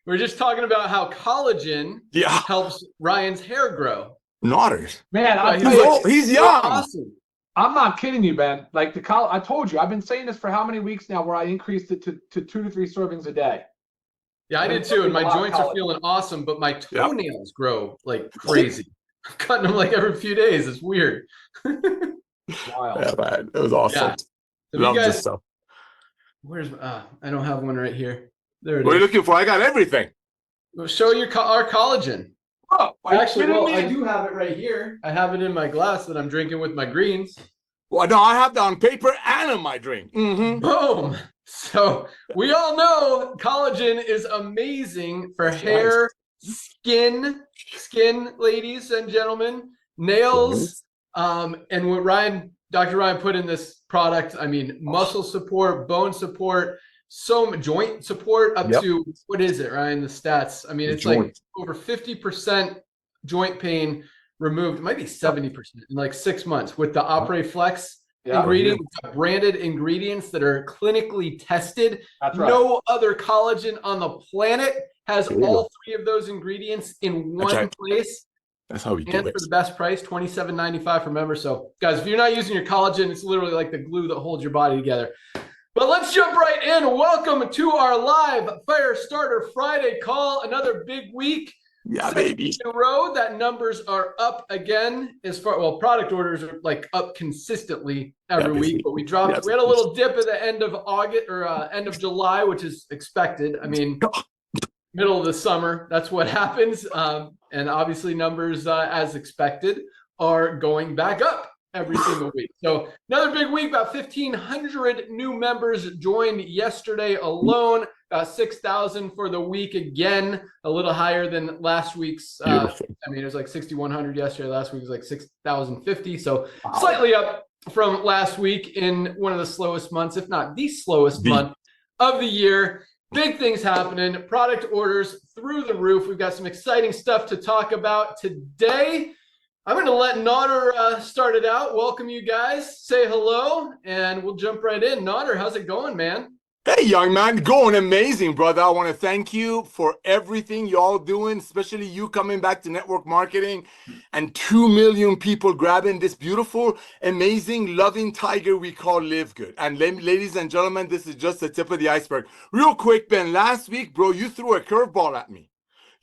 we're just talking about how collagen helps Ryan's hair grow. Nodders. Man, I'll tell he's, you, like, he's young. Awesome. I'm not kidding you, Ben. Like I told you, I've been saying this for how many weeks now, where I increased it to 2 to 3 servings a day. Yeah, I did too, and my joints are feeling awesome, but my toenails grow like crazy. I'm cutting them like every few days. It's weird. Wild. Yeah, man, it was awesome. Yeah. So Love guys, this stuff. Where's I don't have one right here. There it is. What are you looking for? I got everything. Well, show your our collagen. Oh, actually, well, I do have it right here. I have it in my glass that I'm drinking with my greens. Well, no, I have that on paper and in my drink. Boom. So we all know collagen is amazing for hair, skin, ladies and gentlemen, nails, and what Dr. Ryan put in this product. I mean, muscle support, bone support, joint support up to, what is it, Ryan? The stats. I mean, it's like over 50% joint pain removed. It might be 70% in like 6 months with the Opera Flex ingredient, branded ingredients that are clinically tested. That's right. No other collagen on the planet has all 3 of those ingredients in one place. That's how we do it. And for the best price, $27.95 for members. So, guys, if you're not using your collagen, it's literally like the glue that holds your body together. But let's jump right in. Welcome to our live Firestarter Friday call. Another big week. Yeah, baby. In a row, that numbers are up again. As far product orders are like up consistently every week, but we dropped. We had a little dip at the end of August or end of July, which is expected. I mean, middle of the summer, that's what happens. And obviously, numbers as expected are going back up every single week. So another big week. About 1,500 new members joined yesterday alone. 6,000 for the week, again, a little higher than last week's. I mean, it was like 6,100 yesterday. Last week was like 6,050. So slightly up from last week in one of the slowest months, if not the slowest month of the year. Big things happening. Product orders through the roof. We've got some exciting stuff to talk about today. I'm going to let Nodder start it out. Welcome, you guys. Say hello, and we'll jump right in. Nodder, how's it going, man? Hey, young man, going amazing, brother. I want to thank you for everything y'all doing, especially you coming back to network marketing and 2 million people grabbing this beautiful, amazing, loving tiger we call LiveGood. And ladies and gentlemen, this is just the tip of the iceberg. Real quick, Ben, last week, bro, you threw a curveball at me.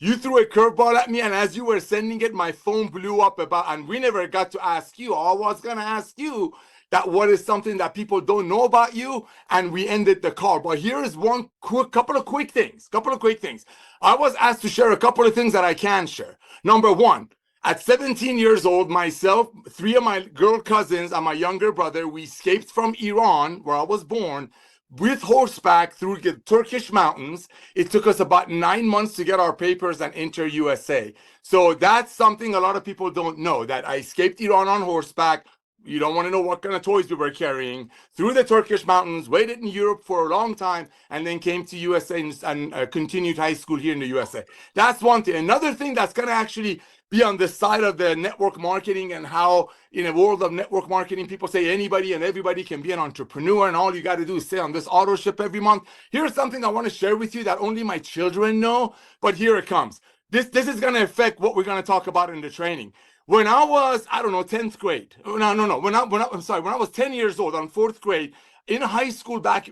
And as you were sending it, my phone blew up and we never got to ask you. I was going to ask you that what is something that people don't know about you, and we ended the call. But here is couple of quick things. I was asked to share a couple of things that I can share. Number one, at 17 years old, myself, 3 of my girl cousins, and my younger brother, we escaped from Iran, where I was born, with horseback through the Turkish mountains. It took us about 9 months to get our papers and enter USA. So that's something a lot of people don't know, that I escaped Iran on horseback. You don't want to know what kind of toys we were carrying, through the Turkish mountains, waited in Europe for a long time, and then came to USA and continued high school here in the USA. That's one thing. Another thing that's going to actually be on the side of the network marketing, and how in a world of network marketing, people say anybody and everybody can be an entrepreneur, and all you got to do is stay on this auto ship every month. Here's something I want to share with you that only my children know, but here it comes. This is going to affect what we're going to talk about in the training. When I was, 10th grade. When I was 10 years old, on 4th grade, in high school back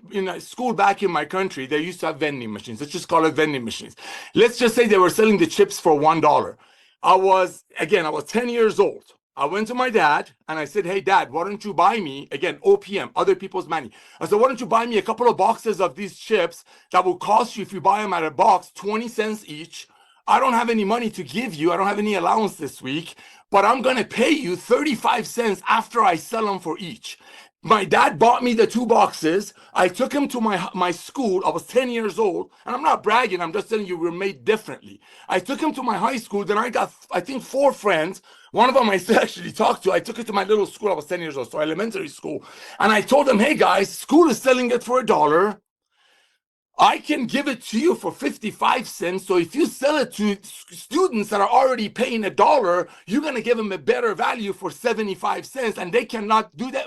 in my country, they used to have vending machines. Let's just call it vending machines. Let's just say they were selling the chips for $1. I was 10 years old. I went to my dad and I said, hey, Dad, why don't you buy me, again, OPM, other people's money. I said, why don't you buy me a couple of boxes of these chips that will cost you, if you buy them at a box, 20 cents each. I don't have any money to give you. I don't have any allowance this week, but I'm going to pay you 35 cents after I sell them for each. My dad bought me the 2 boxes. I took him to my school. I was 10 years old, and I'm not bragging. I'm just telling you we're made differently. I took him to my high school. Then I got, I think, 4 friends. One of them I still actually talked to. I took it to my little school. I was 10 years old, so elementary school. And I told them, hey, guys, school is selling it for $1. I can give it to you for 55 cents. So if you sell it to students that are already paying $1, you're going to give them a better value for 75 cents. And they cannot do that.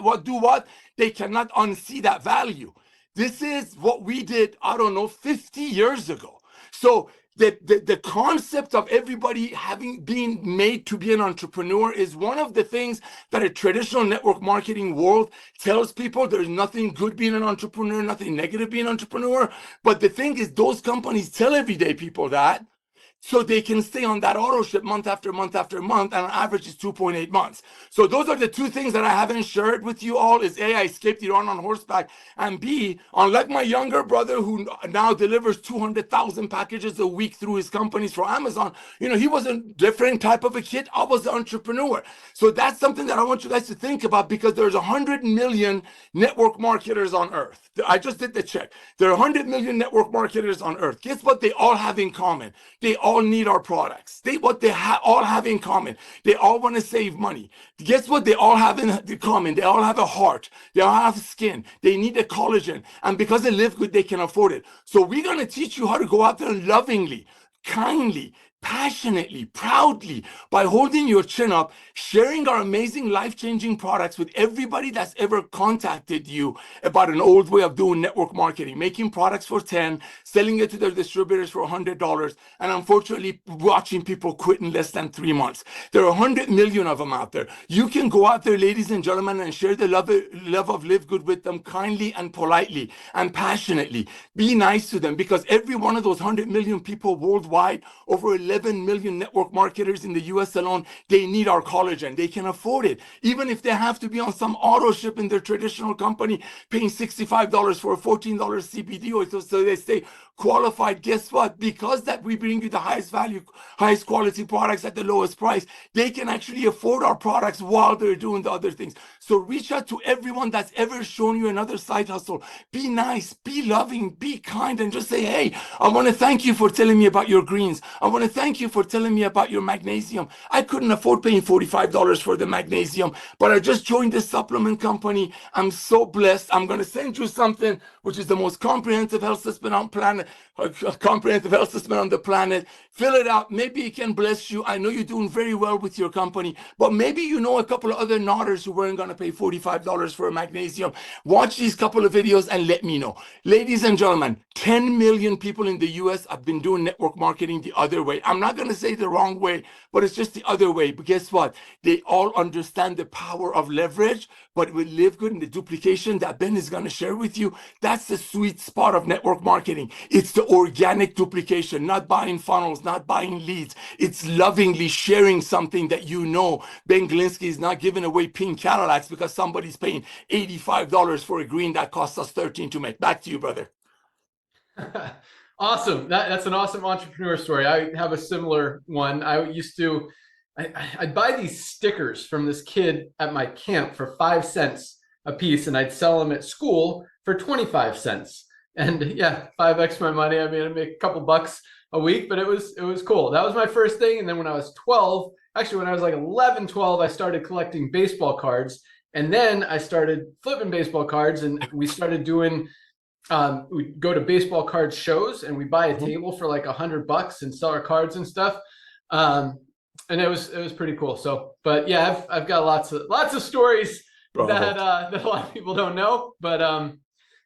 They cannot unsee that value. This is what we did, 50 years ago. So the concept of everybody being made to be an entrepreneur is one of the things that a traditional network marketing world tells people. There's nothing good being an entrepreneur, nothing negative being an entrepreneur. But the thing is, those companies tell everyday people that, so they can stay on that auto ship month after month after month, and on average is 2.8 months. So those are the two things that I haven't shared with you all is A, I escaped Iran on horseback, and B, unlike my younger brother who now delivers 200,000 packages a week through his companies for Amazon, he was a different type of a kid. I was an entrepreneur. So that's something that I want you guys to think about, because there's 100 million network marketers on earth. I just did the check. There are 100 million network marketers on earth. Guess what they all have in common? They all need our products. What they all have in common, they all want to save money. Guess what they all have in common? They all have a heart. They all have skin. They need a collagen. And because they live good, they can afford it. So we're going to teach you how to go out there lovingly, kindly, passionately, proudly, by holding your chin up, sharing our amazing life-changing products with everybody that's ever contacted you about an old way of doing network marketing, making products for 10, selling it to their distributors for $100, and unfortunately watching people quit in less than 3 months. There are 100 million of them out there. You can go out there, ladies and gentlemen, and share the love of LiveGood with them kindly and politely and passionately. Be nice to them, because every one of those 100 million people worldwide, over 11 million network marketers in the US alone, they need our collagen. They can afford it. Even if they have to be on some auto ship in their traditional company, paying $65 for a $14 CBD oil, so they stay qualified. Guess what? Because that we bring you the highest value, highest quality products at the lowest price, they can actually afford our products while they're doing the other things. So reach out to everyone that's ever shown you another side hustle. Be nice, be loving, be kind, and just say, hey, I want to thank you for telling me about your greens. I want to thank you for telling me about your magnesium. I couldn't afford paying $45 for the magnesium, but I just joined this supplement company. I'm so blessed. I'm going to send you something which is the most comprehensive health system on planet, on the planet. Fill it out. Maybe it can bless you. I know you're doing very well with your company, but maybe you know a couple of other nodders who weren't going to pay $45 for a magnesium. Watch these couple of videos and let me know. Ladies and gentlemen, 10 million people in the US have been doing network marketing the other way. I'm not going to say the wrong way, but it's just the other way. But guess what? They all understand the power of leverage, but with LiveGood and the duplication that Ben is going to share with you, that's the sweet spot of network marketing. It's the organic duplication, not buying funnels, not buying leads. It's lovingly sharing something that you know. Ben Glinsky is not giving away pink Cadillacs because somebody's paying $85 for a green that costs us $13 to make. Back to you, brother. Awesome. That's an awesome entrepreneur story. I have a similar one. I'd buy these stickers from this kid at my camp for 5 cents a piece, and I'd sell them at school for 25 cents. And yeah, 5x my money. I mean, I'd make a couple bucks a week, but it was cool. That was my first thing. And then when I was 12, actually when I was like 11, 12, I started collecting baseball cards. And then I started flipping baseball cards, and we started doing we go to baseball card shows, and we buy a table for like $100 and sell our cards and stuff. And it was pretty cool. So, but yeah, I've got lots of stories that a lot of people don't know, but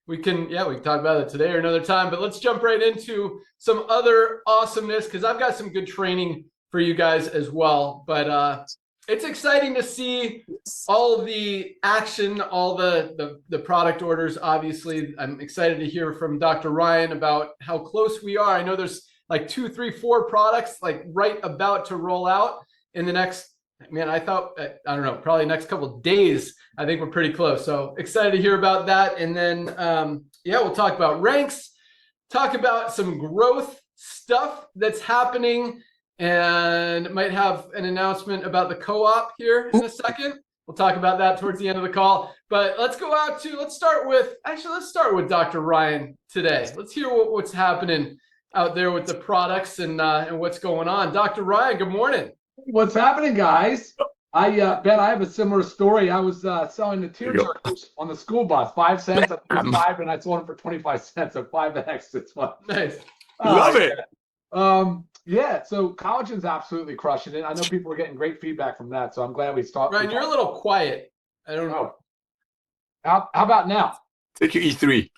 we can talk about it today or another time. But let's jump right into some other awesomeness, because I've got some good training for you guys as well. But it's exciting to see all the action, all the product orders. Obviously, I'm excited to hear from Dr. Ryan about how close we are. I know there's like 2, 3, 4 products like right about to roll out in the next, I don't know, probably next couple of days. I think we're pretty close. So excited to hear about that. And then, we'll talk about ranks, talk about some growth stuff that's happening, and might have an announcement about the co-op here in a second. We'll talk about that towards the end of the call. But let's start with Dr. Ryan today. Let's hear what's happening out there with the products and what's going on. Dr. Ryan, good morning. What's happening, guys? Ben, I have a similar story. I was selling the tear jerkers on the school bus, 5 cents. I think it was 5, and I sold them for 25 cents. So 5x. It's fun. Nice. Love it. Yeah, so collagen's absolutely crushing it. I know people are getting great feedback from that, so I'm glad we stopped. Ryan, you're a little quiet. I don't know. How about now? Take your E3.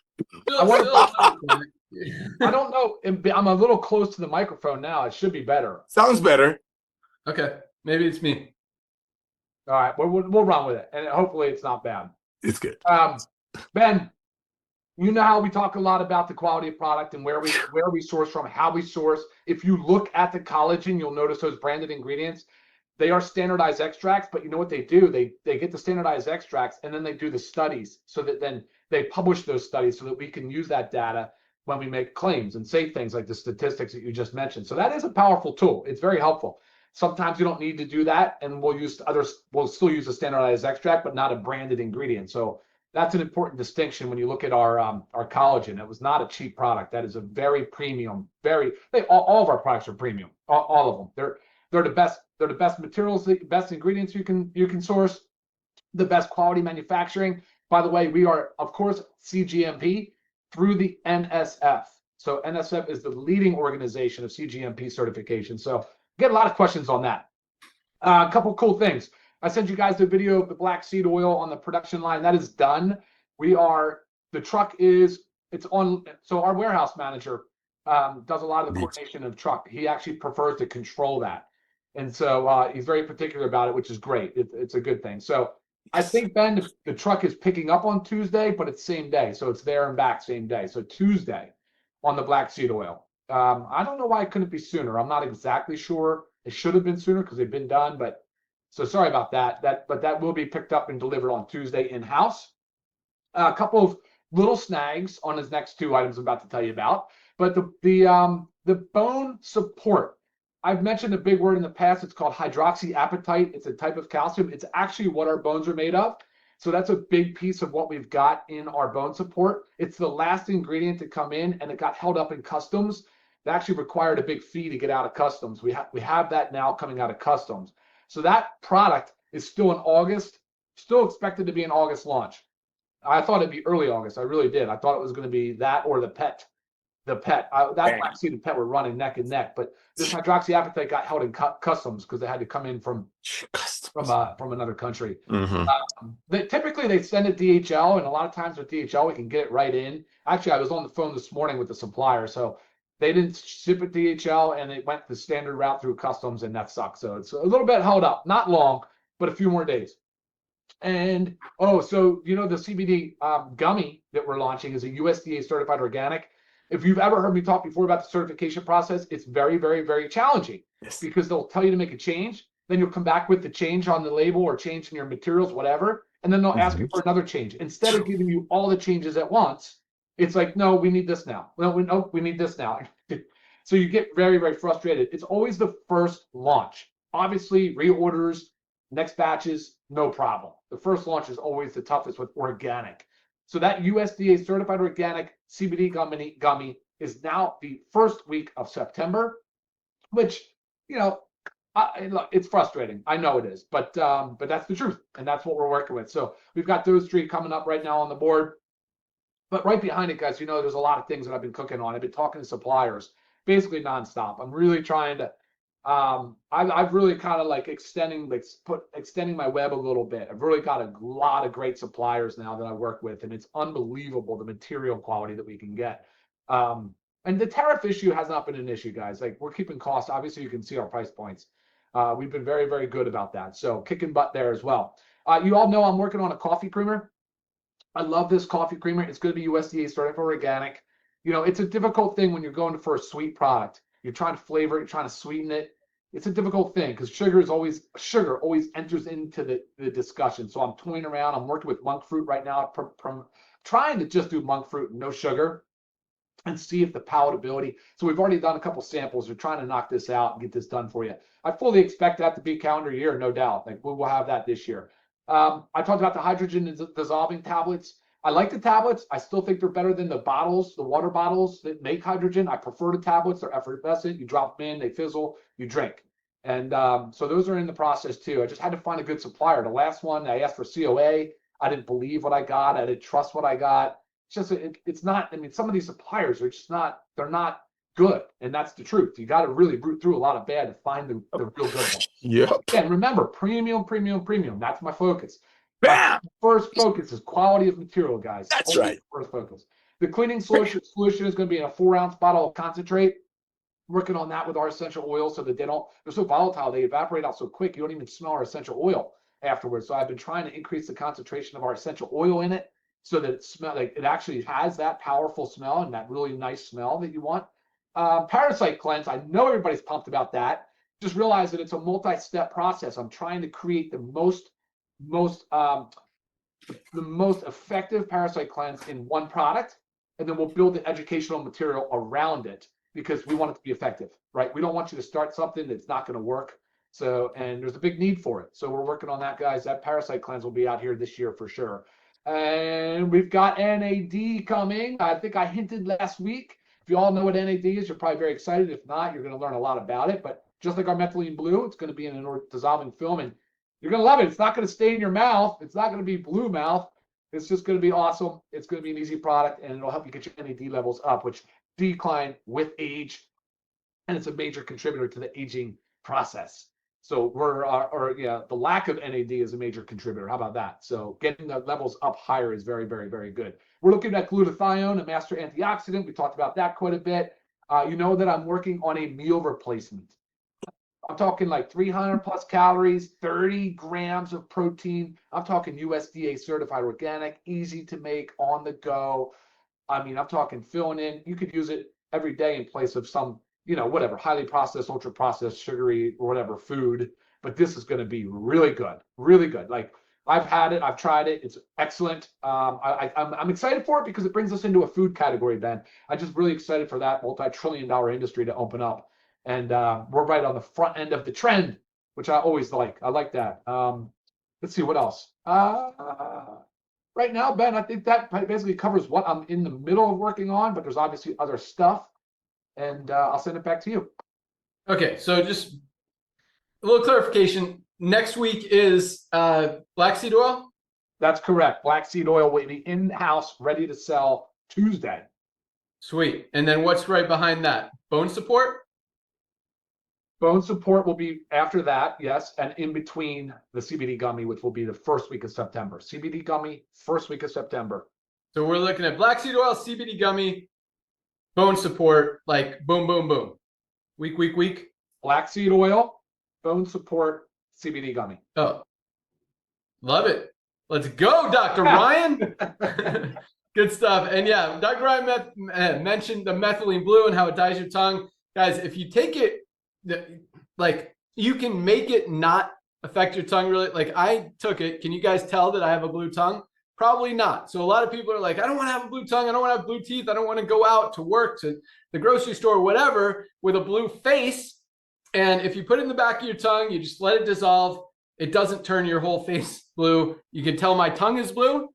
I don't know. I'm a little close to the microphone now. It should be better. Sounds better. Okay, maybe it's me. All right, we'll run with it, and hopefully it's not bad. It's good. Ben, you know how we talk a lot about the quality of product and where we source from, how we source. If you look at the collagen, you'll notice those branded ingredients. They are standardized extracts, but you know what they do? They get the standardized extracts and then they do the studies so that then they publish those studies so that we can use that data when we make claims and say things like the statistics that you just mentioned. So that is a powerful tool. It's very helpful. Sometimes you don't need to do that, and we'll still use a standardized extract, but not a branded ingredient. So that's an important distinction when you look at our collagen. It was not a cheap product. That is a very premium, all of our products are premium, all of them. They're the best. They're the best materials, the best ingredients you can source, the best quality manufacturing. By the way, we are, of course, CGMP through the NSF. So NSF is the leading organization of CGMP certification. So get a lot of questions on that. A couple cool things. I sent you guys the video of the black seed oil on the production line. That is done. The truck is, it's on. So our warehouse manager does a lot of the coordination of truck. He actually prefers to control that. And so he's very particular about it, which is great. It's a good thing. So I think, Ben, the truck is picking up on Tuesday, but it's same day. So it's there and back same day. So Tuesday on the black seed oil. I don't know why it couldn't be sooner. I'm not exactly sure. It should have been sooner because they've been done, but so sorry about that. But that will be picked up and delivered on Tuesday in-house. A couple of little snags on his next two items I'm about to tell you about. But the bone support. I've mentioned a big word in the past. It's called hydroxyapatite. It's a type of calcium. It's actually what our bones are made of. So that's a big piece of what we've got in our bone support. It's the last ingredient to come in, and it got held up in customs. It actually required a big fee to get out of customs. We have that now coming out of customs. So that product is still in August, still expected to be an August launch. I thought it'd be early August. I really did. I thought it was going to be that or the pet. That black seed and pet were running neck and neck, but this hydroxyapatite got held in customs because they had to come in from another country. Typically they send it DHL, and a lot of times with DHL we can get it right in. Actually, I was on the phone this morning with the supplier, so they didn't ship it DHL, and it went the standard route through customs, and that sucks. So it's a little bit held up, not long, but a few more days. And so you know the CBD gummy that we're launching is a USDA certified organic. If you've ever heard me talk before about the certification process, it's very, very, very challenging because they'll tell you to make a change. Then you'll come back with the change on the label or change in your materials, whatever. And then they'll ask you for another change. Instead of giving you all the changes at once, it's like, no, we need this now. No, we need this now. So you get very, very frustrated. It's always the first launch. Obviously, reorders, next batches, no problem. The first launch is always the toughest with organic. So that USDA certified organic CBD gummy is now the first week of September, which, you know, it's frustrating. I know it is, but that's the truth, and that's what we're working with. So we've got those three coming up right now on the board. But right behind it, guys, you know, there's a lot of things that I've been cooking on. I've been talking to suppliers basically nonstop. I'm really trying to. I've really kind of like extending my web a little bit. I've really got a lot of great suppliers now that I work with, and it's unbelievable the material quality that we can get. And the tariff issue has not been an issue, guys. Like, we're keeping costs. Obviously, you can see our price points. We've been very, very good about that. So kicking butt there as well. You all know I'm working on a coffee creamer. I love this coffee creamer. It's going to be USDA certified organic. You know, it's a difficult thing when you're going for a sweet product. You're trying to flavor it, you're trying to sweeten it. It's a difficult thing because sugar always enters into the discussion. So I'm toying around. I'm working with monk fruit right now. Trying to just do monk fruit and no sugar and see if the palatability. So we've already done a couple samples. We're trying to knock this out and get this done for you. I fully expect that to be calendar year, no doubt. Like, we will have that this year. I talked about the hydrogen dissolving tablets. I like the tablets. I still think they're better than the bottles, the water bottles that make hydrogen. I prefer the tablets. They're effervescent. You drop them in, they fizzle, you drink. And so those are in the process too. I just had to find a good supplier. The last one, I asked for COA. I didn't believe what I got. I didn't trust what I got. It's just, it's not, I mean, some of these suppliers are just not, they're not good. And that's the truth. You got to really root through a lot of bad to find the real good ones. Yeah. And remember, premium. That's my focus. Bam! First focus is quality of material, guys. That's Always right. First focus. The cleaning solution is going to be in a 4-ounce bottle of concentrate. Working on that with our essential oils so that they're so volatile, they evaporate out so quick, you don't even smell our essential oil afterwards. So I've been trying to increase the concentration of our essential oil in it so that it actually has that powerful smell and that really nice smell that you want. Parasite cleanse, I know everybody's pumped about that. Just realize that it's a multi-step process. I'm trying to create the most effective parasite cleanse in one product, and then we'll build the educational material around it because we want it to be effective, right? We don't want you to start something that's not going to work. So, and there's a big need for it. So we're working on that, guys. That parasite cleanse will be out here this year for sure. And we've got NAD coming. I think I hinted last week. If you all know what NAD is, you're probably very excited. If not, you're going to learn a lot about it. But just like our methylene blue, it's going to be in an dissolving film, and you're going to love it. It's not going to stay in your mouth. It's not going to be blue mouth. It's just going to be awesome. It's going to be an easy product, and it'll help you get your NAD levels up, which decline with age, and it's a major contributor to the aging process. So the lack of NAD is a major contributor. How about that? So getting the levels up higher is very, very, very good. We're looking at glutathione, a master antioxidant. We talked about that quite a bit. You know that I'm working on a meal replacement. I'm talking like 300 plus calories, 30 grams of protein. I'm talking USDA certified organic, easy to make, on the go. I mean, I'm talking filling in. You could use it every day in place of some, whatever, highly processed, ultra processed, sugary, or whatever food. But this is going to be really good, really good. Like, I've had it, I've tried it. It's excellent. I'm excited for it because it brings us into a food category, Ben. I'm just really excited for that multi-trillion-dollar industry to open up. And we're right on the front end of the trend, which I always like. I like that. Let's see, what else? Right now, Ben, I think that basically covers what I'm in the middle of working on, but there's obviously other stuff. And I'll send it back to you. Okay, so just a little clarification. Next week is black seed oil? That's correct. Black seed oil will be in-house, ready to sell Tuesday. Sweet. And then what's right behind that? Bone support? Bone support will be after that, yes, and in between the CBD gummy, which will be the first week of September. CBD gummy, first week of September. So we're looking at black seed oil, CBD gummy, bone support, like boom, boom, boom. Week. Black seed oil, bone support, CBD gummy. Oh, love it. Let's go, Dr. Ryan. Good stuff. And yeah, Dr. Ryan mentioned the methylene blue and how it dyes your tongue. Guys, if you take it, like, you can make it not affect your tongue really. Like, I took it. Can you guys tell that I have a blue tongue? Probably not. So a lot of people are like, I don't want to have a blue tongue. I don't want to have blue teeth. I don't want to go out to work, to the grocery store, whatever, with a blue face. And if you put it in the back of your tongue, you just let it dissolve. It doesn't turn your whole face blue. You can tell my tongue is blue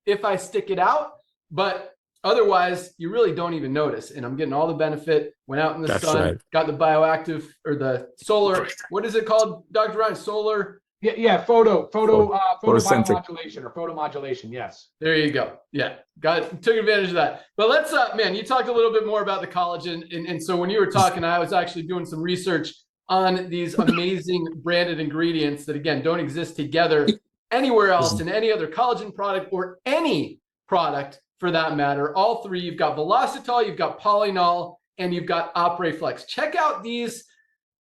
if I stick it out, but otherwise, you really don't even notice. And I'm getting all the benefit. Went out in the sun, right. Got the bioactive or the solar. What is it called, Dr. Ryan? Solar. Yeah. Photomodulation or photomodulation. Yes. There you go. Yeah. Took advantage of that. But let's, man, you talked a little bit more about the collagen. And so when you were talking, I was actually doing some research on these amazing branded ingredients that, again, don't exist together anywhere else in any other collagen product or any product for that matter. All three, you've got Velocitol, you've got Polynol, and you've got OperaFlex. Check out these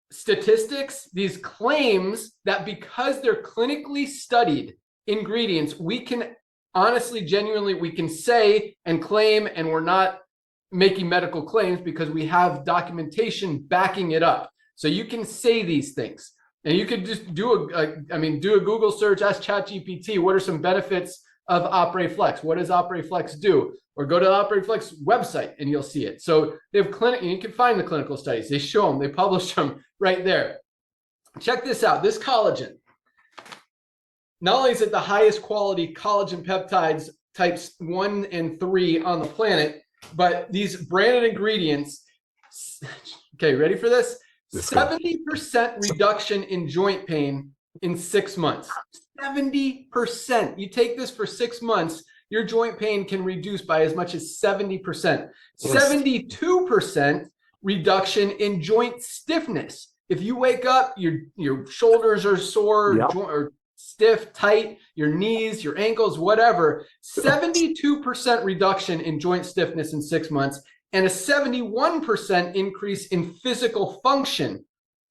statistics, these claims that because they're clinically studied ingredients, we can honestly, genuinely, we can say and claim, and we're not making medical claims because we have documentation backing it up. So you can say these things, and you could just do a Google search, ask ChatGPT, what are some benefits of OperaFlex? What does OperaFlex do? Or go to the OperaFlex website and you'll see it. So they have you can find the clinical studies. They show them, they publish them right there. Check this out. This collagen, not only is it the highest quality collagen peptides types 1 and 3 on the planet, but these branded ingredients, okay, ready for this? 70% reduction in joint pain in 6 months. 70%. You take this for 6 months, your joint pain can reduce by as much as 70%. 72% reduction in joint stiffness. If you wake up, your shoulders are sore, or stiff, tight, your knees, your ankles, whatever, 72% reduction in joint stiffness in 6 months and a 71% increase in physical function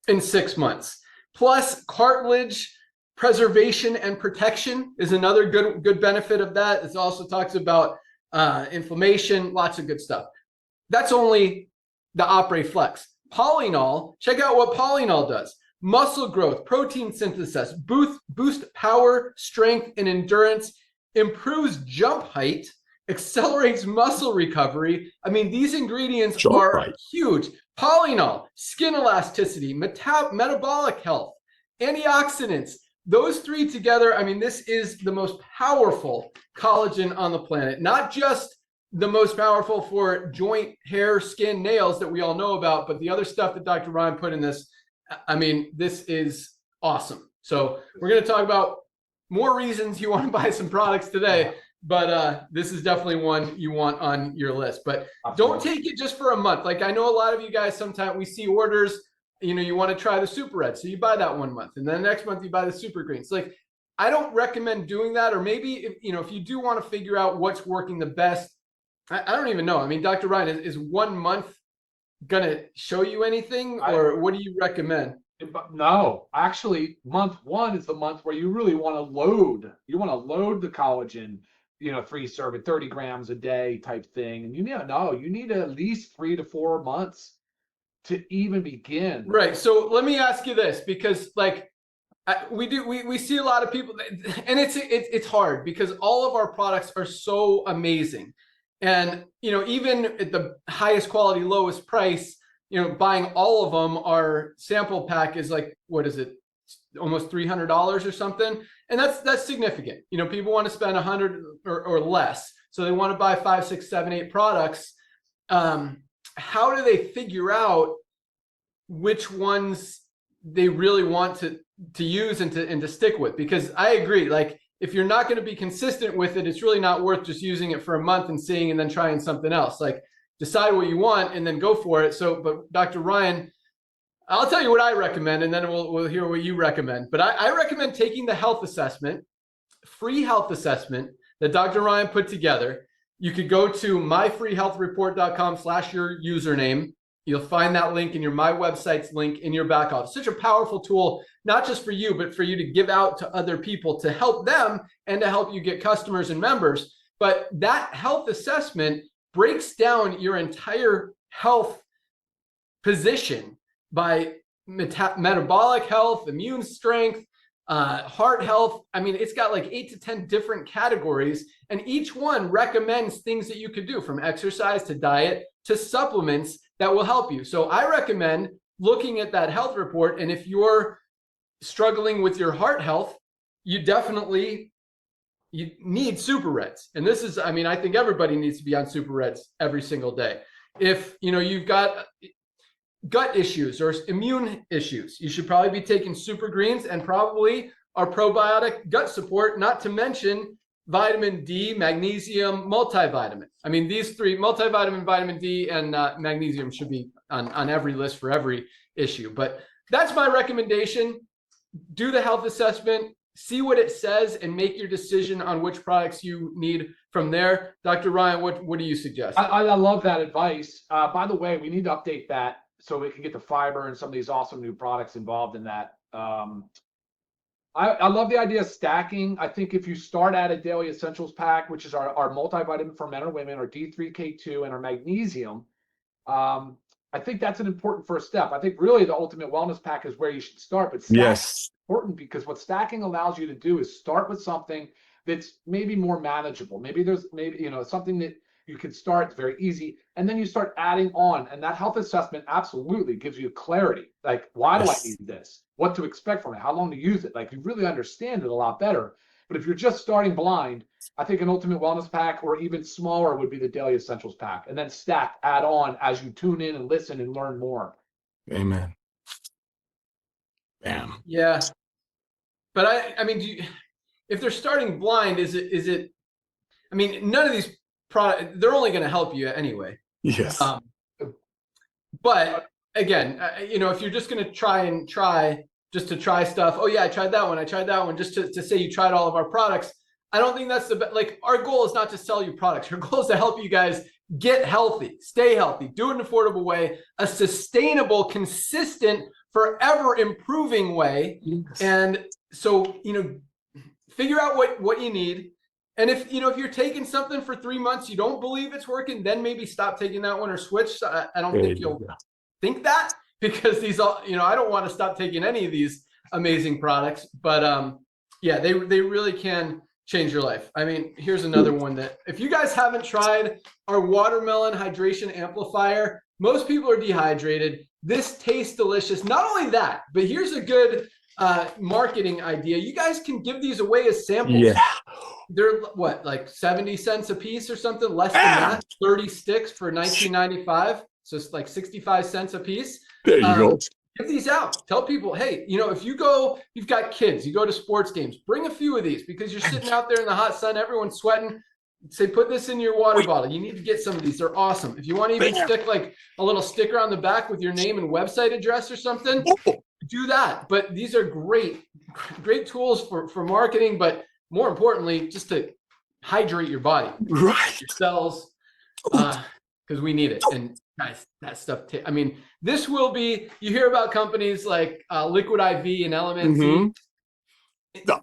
in 6 months. Plus cartilage preservation and protection is another good benefit of that. It also talks about inflammation, lots of good stuff. That's only the Opre Flex. Polynol, check out what Polynol does. Muscle growth, protein synthesis, boost power, strength, and endurance, improves jump height, accelerates muscle recovery. I mean, these ingredients are huge. Polynol, skin elasticity, metabolic health, antioxidants. Those three together, I mean, this is the most powerful collagen on the planet. Not just the most powerful for joint, hair, skin, nails that we all know about, but the other stuff that Dr. Ryan put in this, I mean, this is awesome. So we're going to talk about more reasons you want to buy some products today, but this is definitely one you want on your list. But don't take it just for a month. Like, I know a lot of you guys, sometimes we see orders, you know, you want to try the Super Red, so you buy that 1 month, and then next month you buy the Super Green. It's like, I don't recommend doing that. Or maybe, if you do want to figure out what's working the best, I don't even know. I mean, Dr. Ryan, is 1 month going to show you anything, or what do you recommend? No, actually, month 1 is the month where you really want to load. You want to load the collagen, 3 serving 30 grams a day type thing. And you need at least 3 to 4 months to even begin. Right. So let me ask you this, because like we see a lot of people, and it's hard because all of our products are so amazing. And, even at the highest quality, lowest price, buying all of them, our sample pack is like, what is it? Almost $300 or something. And that's significant. People want to spend 100 or less. So they want to buy 5, 6, 7, 8 products. How do they figure out which ones they really want to use and to stick with? Because I agree, like, if you're not going to be consistent with it, it's really not worth just using it for a month and seeing and then trying something else. Like, decide what you want and then go for it. So, but Dr. Ryan, I'll tell you what I recommend, and then we'll hear what you recommend. But I recommend taking the health assessment, free health assessment that Dr. Ryan put together. You could go to myfreehealthreport.com/your username. You'll find that link in your My Websites link in your back office. Such a powerful tool, not just for you, but for you to give out to other people to help them and to help you get customers and members. But that health assessment breaks down your entire health position by metabolic health, immune strength, heart health. I mean, it's got like 8 to 10 different categories, and each one recommends things that you could do, from exercise to diet to supplements that will help you. So I recommend looking at that health report. And if you're struggling with your heart health, you need Super Reds. And this is, I mean, I think everybody needs to be on Super Reds every single day. If you've got gut issues or immune issues, you should probably be taking Super Greens and probably our probiotic gut support, not to mention vitamin D, magnesium, multivitamin. I mean, these three, multivitamin, vitamin D, and magnesium, should be on every list for every issue. But that's my recommendation. Do the health assessment, see what it says, and make your decision on which products you need from there. Dr. Ryan, what do you suggest? I love that advice. By the way, we need to update that so we can get the fiber and some of these awesome new products involved in that. I love the idea of stacking. I think if you start at a daily essentials pack, which is our multivitamin for men or women, our D3K2, and our magnesium, I think that's an important first step. I think really the ultimate wellness pack is where you should start. But stacking is important, because what stacking allows you to do is start with something that's maybe more manageable. Maybe there's something that you can start, it's very easy, and then you start adding on. And that health assessment absolutely gives you clarity. Like, why do I need this? What to expect from it? How long to use it? Like, you really understand it a lot better. But if you're just starting blind, I think an ultimate wellness pack, or even smaller, would be the daily essentials pack, and then stack, add on as you tune in and listen and learn more. Amen. Bam. Yeah. But I mean, if they're starting blind, is it, I mean, none of these products, they're only going to help you anyway. Yes. But again, if you're just going to try, just to try stuff. Oh yeah, I tried that one. I tried that one. Just to say you tried all of our products. I don't think that's the best. Like, our goal is not to sell you products. Our goal is to help you guys get healthy, stay healthy, do it in an affordable way, a sustainable, consistent, forever improving way. And so, figure out what you need. And if you're taking something for 3 months, you don't believe it's working, then maybe stop taking that one or switch. I don't think you'll think that, because these all, I don't want to stop taking any of these amazing products, but yeah, they really can change your life. I mean, here's another one that, if you guys haven't tried our watermelon hydration amplifier, most people are dehydrated. This tastes delicious. Not only that, but here's a good marketing idea. You guys can give these away as samples. Yeah. They're what, like 70 cents a piece or something, less than that. 30 sticks for $19.95. So it's like 65 cents a piece. There you go. Give these out. Tell people, hey, if you've got kids, you go to sports games, bring a few of these, because you're sitting out there in the hot sun, everyone's sweating. Say, put this in your water bottle. You need to get some of these. They're awesome. If you want to even stick like a little sticker on the back with your name and website address or something, do that. But these are great tools for marketing, but more importantly, just to hydrate your body, right? Your cells, because we need it. And guys, that stuff. I mean, this will be. You hear about companies like Liquid IV and LMNT.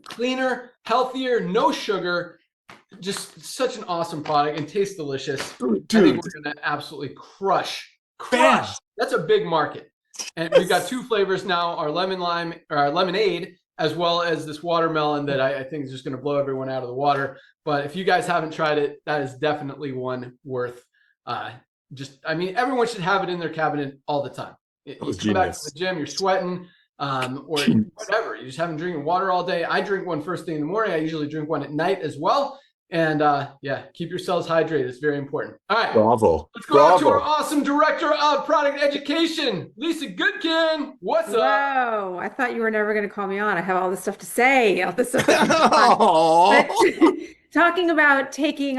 Cleaner, healthier, no sugar. Just such an awesome product and tastes delicious. Dude. I think we're gonna absolutely crush. That's a big market. And we've got 2 flavors now: our lemon lime, or our lemonade, as well as this watermelon that I think is just going to blow everyone out of the water. But if you guys haven't tried it, that is definitely one worth. Everyone should have it in their cabinet all the time. You come back to the gym, you're sweating, or whatever. You just haven't drinking water all day. I drink one first thing in the morning. I usually drink one at night as well. And keep your cells hydrated. It's very important. All right. Bravo. Let's go out to our awesome director of product education, Lisa Goodkin. What's up? Whoa, I thought you were never going to call me on. I have all this stuff to say. All this stuff talking about taking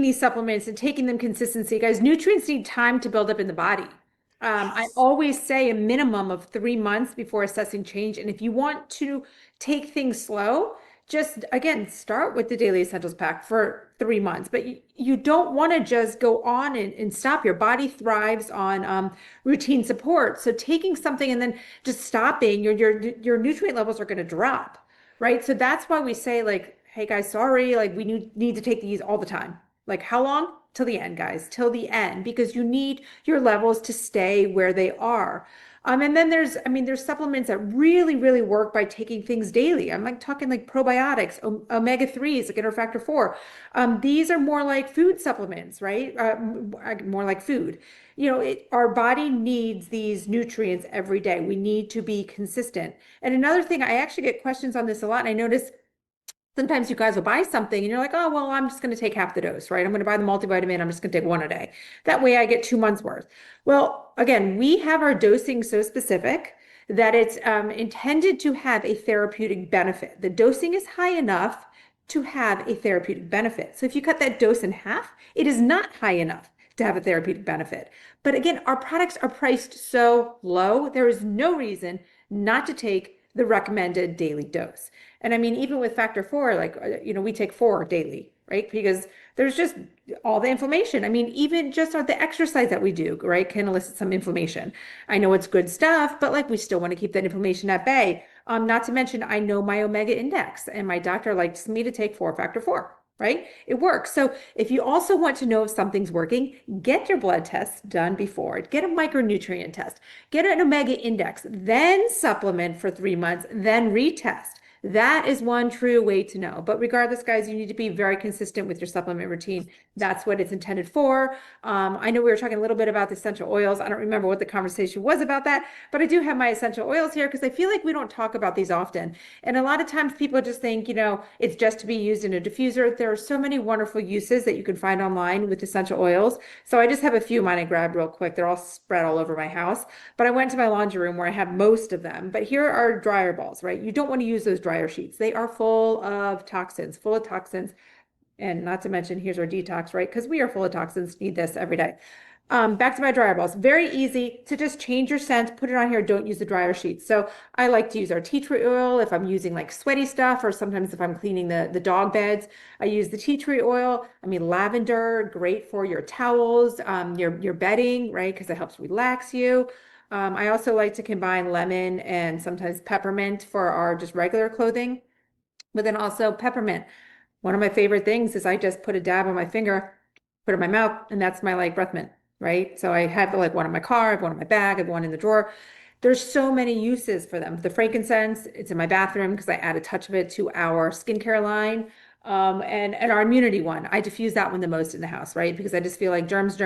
these supplements and taking them consistency. Guys, nutrients need time to build up in the body. I always say a minimum of 3 months before assessing change. And if you want to take things slow, just, again, start with the Daily Essentials Pack for 3 months, but you don't want to just go on and stop. Your body thrives on routine support. So taking something and then just stopping, your nutrient levels are going to drop, right? So that's why we say, like, hey guys, sorry, like, we need to take these all the time. Like, how long? Till the end, guys, till the end, because you need your levels to stay where they are. And then there's supplements that really, really work by taking things daily. I'm like talking like probiotics, omega-3s, like Interfactor 4. These are more like food supplements, right? More like food. Our body needs these nutrients every day. We need to be consistent. And another thing, I actually get questions on this a lot, and I notice sometimes you guys will buy something and you're like, oh, well, I'm just going to take half the dose, right? I'm going to buy the multivitamin. I'm just going to take one a day. That way I get 2 months worth. Well, again, we have our dosing so specific that it's intended to have a therapeutic benefit. The dosing is high enough to have a therapeutic benefit. So if you cut that dose in half, it is not high enough to have a therapeutic benefit. But again, our products are priced so low, there is no reason not to take the recommended daily dose. And I mean, even with Factor 4, like, we take 4 daily, right? Because there's just all the inflammation. I mean, even just the exercise that we do, right, can elicit some inflammation. I know it's good stuff, but like, we still want to keep that inflammation at bay. Not to mention, I know my omega index, and my doctor likes me to take Factor 4. Right? It works. So if you also want to know if something's working, get your blood tests done before. Get a micronutrient test. Get an omega index, then supplement for 3 months, then retest. That is one true way to know. But regardless, guys, you need to be very consistent with your supplement routine. That's what it's intended for. I know we were talking a little bit about the essential oils. I don't remember what the conversation was about that, but I do have my essential oils here because I feel like we don't talk about these often. And a lot of times people just think, it's just to be used in a diffuser. There are so many wonderful uses that you can find online with essential oils. So I just have a few of mine I grabbed real quick. They're all spread all over my house, but I went to my laundry room where I have most of them. But here are dryer balls, right? You don't want to use those dryer sheets. They are full of toxins. And not to mention, here's our detox, right? Because we are full of toxins, need this every day. Back to my dryer balls. Very easy to just change your scent, put it on here. Don't use the dryer sheets. So I like to use our tea tree oil if I'm using like sweaty stuff, or sometimes if I'm cleaning the dog beds, I use the tea tree oil. I mean, lavender, great for your towels, your bedding, right? Because it helps relax you. I also like to combine lemon and sometimes peppermint for our just regular clothing, but then also peppermint. One of my favorite things is I just put a dab on my finger, put it in my mouth, and that's my like breath mint, right? So I have like one in my car, I have one in my bag, I have one in the drawer. There's so many uses for them. The frankincense, it's in my bathroom because I add a touch of it to our skincare line. And our immunity one, I diffuse that one the most in the house, right? Because I just feel like germs,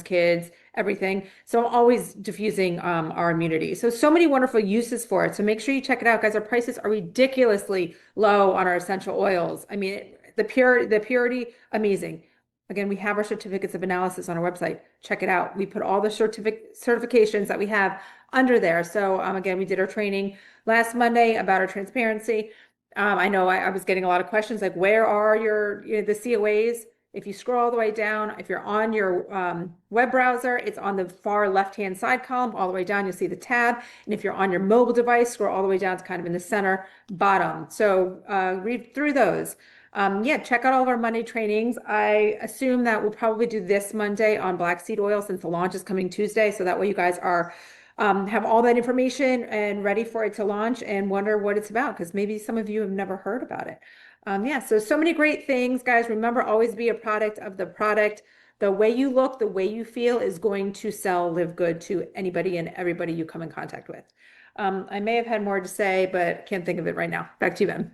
kids, everything. So I'm always diffusing our immunity. So many wonderful uses for it. So make sure you check it out, guys. Our prices are ridiculously low on our essential oils. I mean, the purity, amazing. Again, we have our certificates of analysis on our website. Check it out. We put all the certifications that we have under there. So again, we did our training last Monday about our transparency. I know I was getting a lot of questions like, where are the COAs? If you scroll all the way down, if you're on your web browser, it's on the far left-hand side column, all the way down, you'll see the tab. And if you're on your mobile device, scroll all the way down, it's kind of in the center bottom. So read through those. Yeah, check out all of our Monday trainings. I assume that we'll probably do this Monday on black seed oil since the launch is coming Tuesday. So that way you guys are have all that information and ready for it to launch and wonder what it's about, because maybe some of you have never heard about it. Yeah, so many great things, guys. Remember, always be a product of the product. The way you look, the way you feel is going to sell LiveGood to anybody and everybody you come in contact with. I may have had more to say, but can't think of it right now. Back to you, Ben.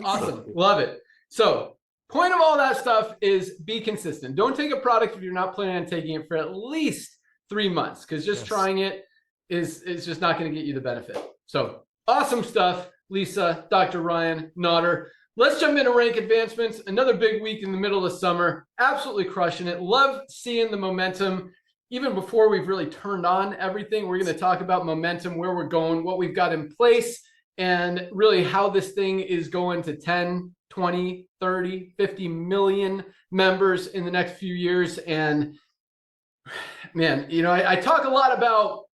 Awesome. Love it. So point of all that stuff is be consistent. Don't take a product if you're not planning on taking it for at least 3 months, because just trying it is just not going to get you the benefit. So awesome stuff, Lisa, Dr. Ryan, Nodder. Let's jump into rank advancements. Another big week in the middle of summer. Absolutely crushing it. Love seeing the momentum. Even before we've really turned on everything, we're going to talk about momentum, where we're going, what we've got in place, and really how this thing is going to 10, 20, 30, 50 million members in the next few years. And man, I talk a lot about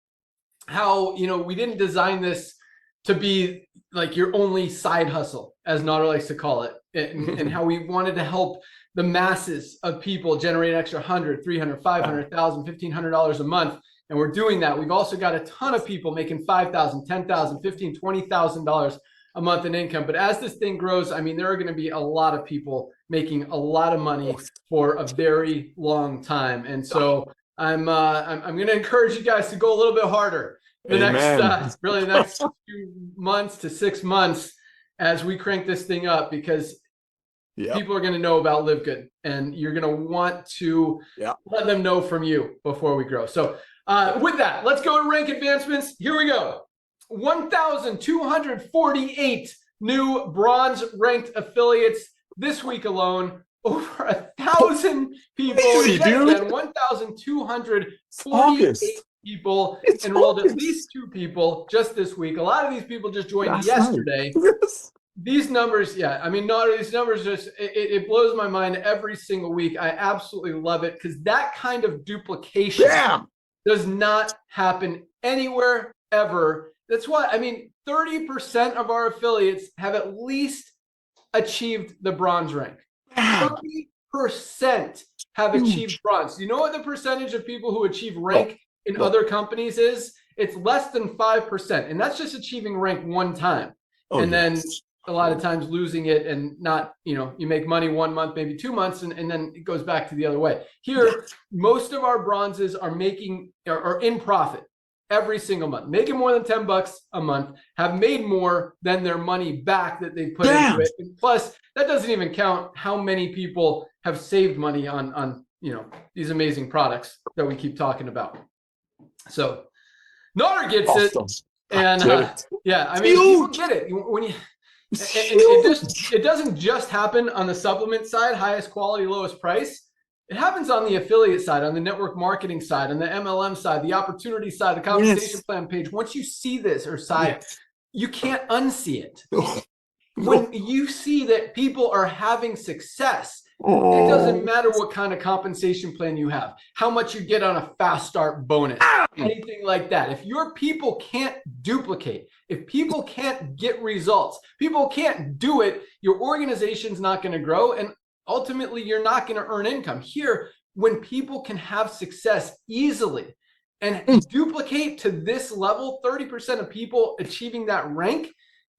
how, we didn't design this to be like your only side hustle, as Nodder likes to call it, and how we wanted to help the masses of people generate an extra $100, $300, $500, $1,000, $1,500 a month. And we're doing that. We've also got a ton of people making $5,000, $10,000, $15,000, $20,000 a month in income. But as this thing grows, I mean, there are going to be a lot of people making a lot of money for a very long time. And so I'm going to encourage you guys to go a little bit harder the next the next few months to 6 months as we crank this thing up, because people are going to know about LiveGood, and you're going to want to let them know from you before we grow. So with that, let's go to rank advancements. Here we go. 1,248 new bronze ranked affiliates this week alone. Over 1,000 people. Easy, dude. 1,248 people enrolled. At least 2 people just this week. A lot of these people just joined yesterday. Yes. These numbers, these numbers just, it blows my mind every single week. I absolutely love it, because that kind of duplication does not happen anywhere ever. That's why, 30% of our affiliates have at least achieved the bronze rank. 30% have achieved bronze. You know what the percentage of people who achieve rank in other companies is? It's less than 5%. And that's just achieving rank one time. Then a lot of times losing it and not, you make money 1 month, maybe 2 months, and then it goes back to the other way. Here, most of our bronzes are in profit every single month, making more than $10 a month, have made more than their money back that they put into it. And plus, that doesn't even count how many people have saved money on these amazing products that we keep talking about. So Nodder gets it. And people get it. When you it doesn't just happen on the supplement side, highest quality, lowest price. It happens on the affiliate side, on the network marketing side, on the MLM side, the opportunity side, the compensation plan page. Once you see this you can't unsee it. When you see that people are having success It doesn't matter what kind of compensation plan you have, how much you get on a fast start bonus, anything like that. If your people can't duplicate, if people can't get results, people can't do it, your organization's not going to grow. And ultimately, you're not going to earn income. Here, when people can have success easily and duplicate to this level, 30% of people achieving that rank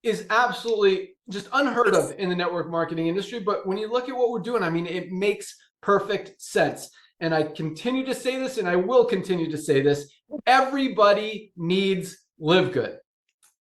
is absolutely just unheard of in the network marketing industry. But when you look at what we're doing, I mean, it makes perfect sense. And I continue to say this, and I will continue to say this. Everybody needs LiveGood.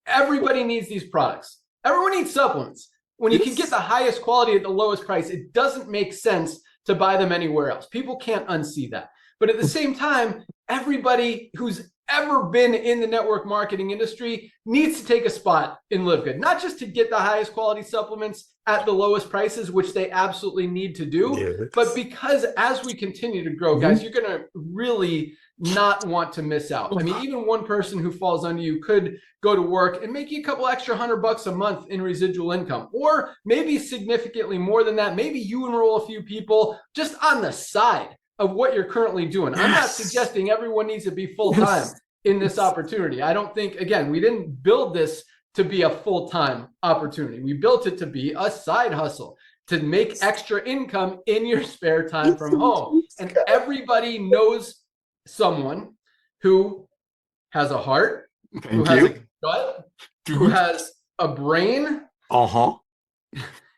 Everybody needs these products. Everyone needs supplements. When you can get the highest quality at the lowest price, it doesn't make sense to buy them anywhere else. People can't unsee that. But at the same time, everybody who's ever been in the network marketing industry needs to take a spot in LiveGood, not just to get the highest quality supplements at the lowest prices, which they absolutely need to do, but because as we continue to grow, guys, you're going to really not want to miss out. I mean, even one person who falls under you could go to work and make you a couple extra $100 a month in residual income, or maybe significantly more than that. Maybe you enroll a few people just on the side of what you're currently doing. I'm not suggesting everyone needs to be full-time in this opportunity. I don't think, again, we didn't build this to be a full-time opportunity. We built it to be a side hustle, to make extra income in your spare time from home. And everybody knows someone who has a heart, who has a gut, who has a brain,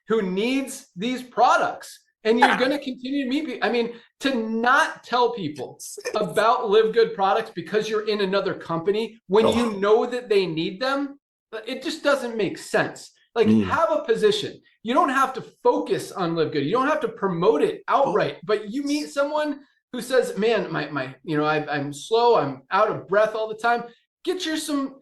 who needs these products. And you're going to continue to meet people. I mean, to not tell people about LiveGood products because you're in another company when you know that they need them, it just doesn't make sense. Like, have a position. You don't have to focus on LiveGood. You don't have to promote it outright. But you meet someone who says, "Man, I'm slow. I'm out of breath all the time. Get some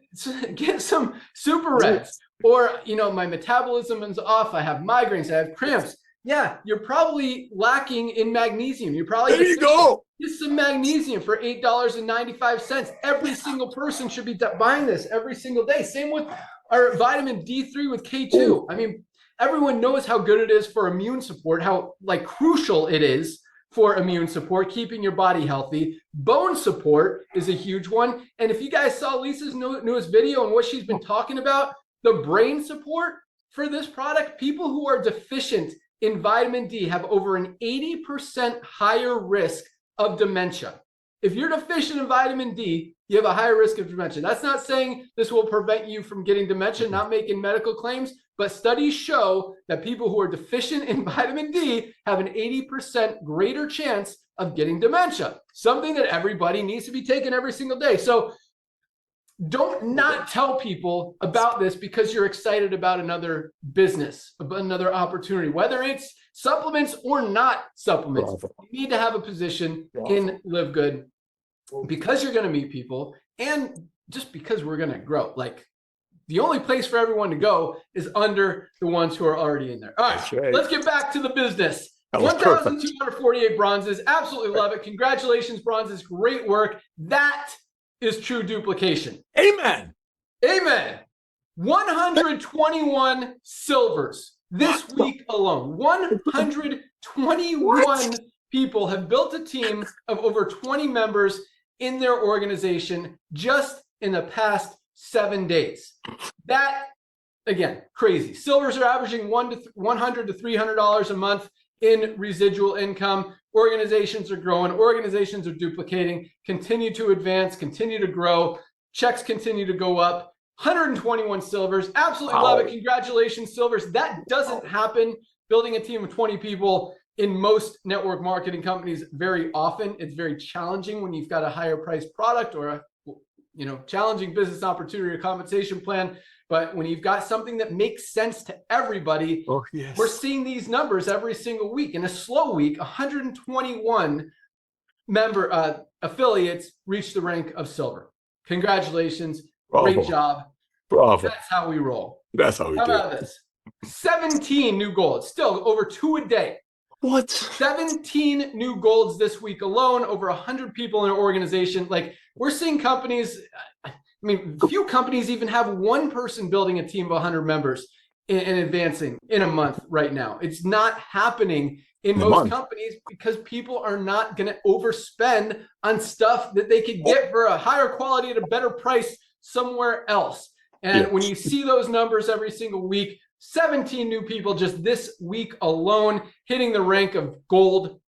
super reds." Or, my metabolism is off. I have migraines. I have cramps. Yeah, you're probably lacking in magnesium. You're probably there you go. Get some magnesium for $8.95. Every single person should be buying this every single day. Same with our vitamin D3 with K2. I mean, everyone knows how good it is for immune support, how crucial it is for immune support, keeping your body healthy. Bone support is a huge one. And if you guys saw Lisa's newest video and what she's been talking about, the brain support for this product, people who are deficient in vitamin D have over an 80% higher risk of dementia. If you're deficient in vitamin D, you have a higher risk of dementia. That's not saying this will prevent you from getting dementia, not making medical claims, but studies show that people who are deficient in vitamin D have an 80% greater chance of getting dementia, something that everybody needs to be taken every single day. So don't not tell people about this because you're excited about another business, about another opportunity, whether it's supplements or not supplements. You need to have a position in LiveGood because you're going to meet people and just because we're going to grow. Like, the only place for everyone to go is under the ones who are already in there. All right, let's get back to the business. 1,248 bronzes. Absolutely love it. Congratulations, bronzes. Great work. That is true duplication. Amen. Amen. 121 silvers this week alone. 121 people have built a team of over 20 members in their organization just in the past 7 days. That, again, crazy. Silvers are averaging $100 to $300 a month in residual income. Organizations are growing, organizations are duplicating, continue to advance, continue to grow, checks continue to go up. 121 silvers, absolutely love it. Congratulations, silvers. That doesn't happen, building a team of 20 people in most network marketing companies very often. It's very challenging when you've got a higher priced product or a challenging business opportunity or compensation plan. But when you've got something that makes sense to everybody, we're seeing these numbers every single week. In a slow week, 121 member affiliates reach the rank of silver. Congratulations. Bravo. Great job. Bravo. That's how we roll. That's how we do. How about this? 17 new golds, still over 2 a day. What? 17 new golds this week alone, over 100 people in our organization. Like, we're seeing companies, few companies even have one person building a team of 100 members and advancing in a month right now. It's not happening in most companies because people are not going to overspend on stuff that they could get for a higher quality at a better price somewhere else. And when you see those numbers every single week, 17 new people just this week alone hitting the rank of gold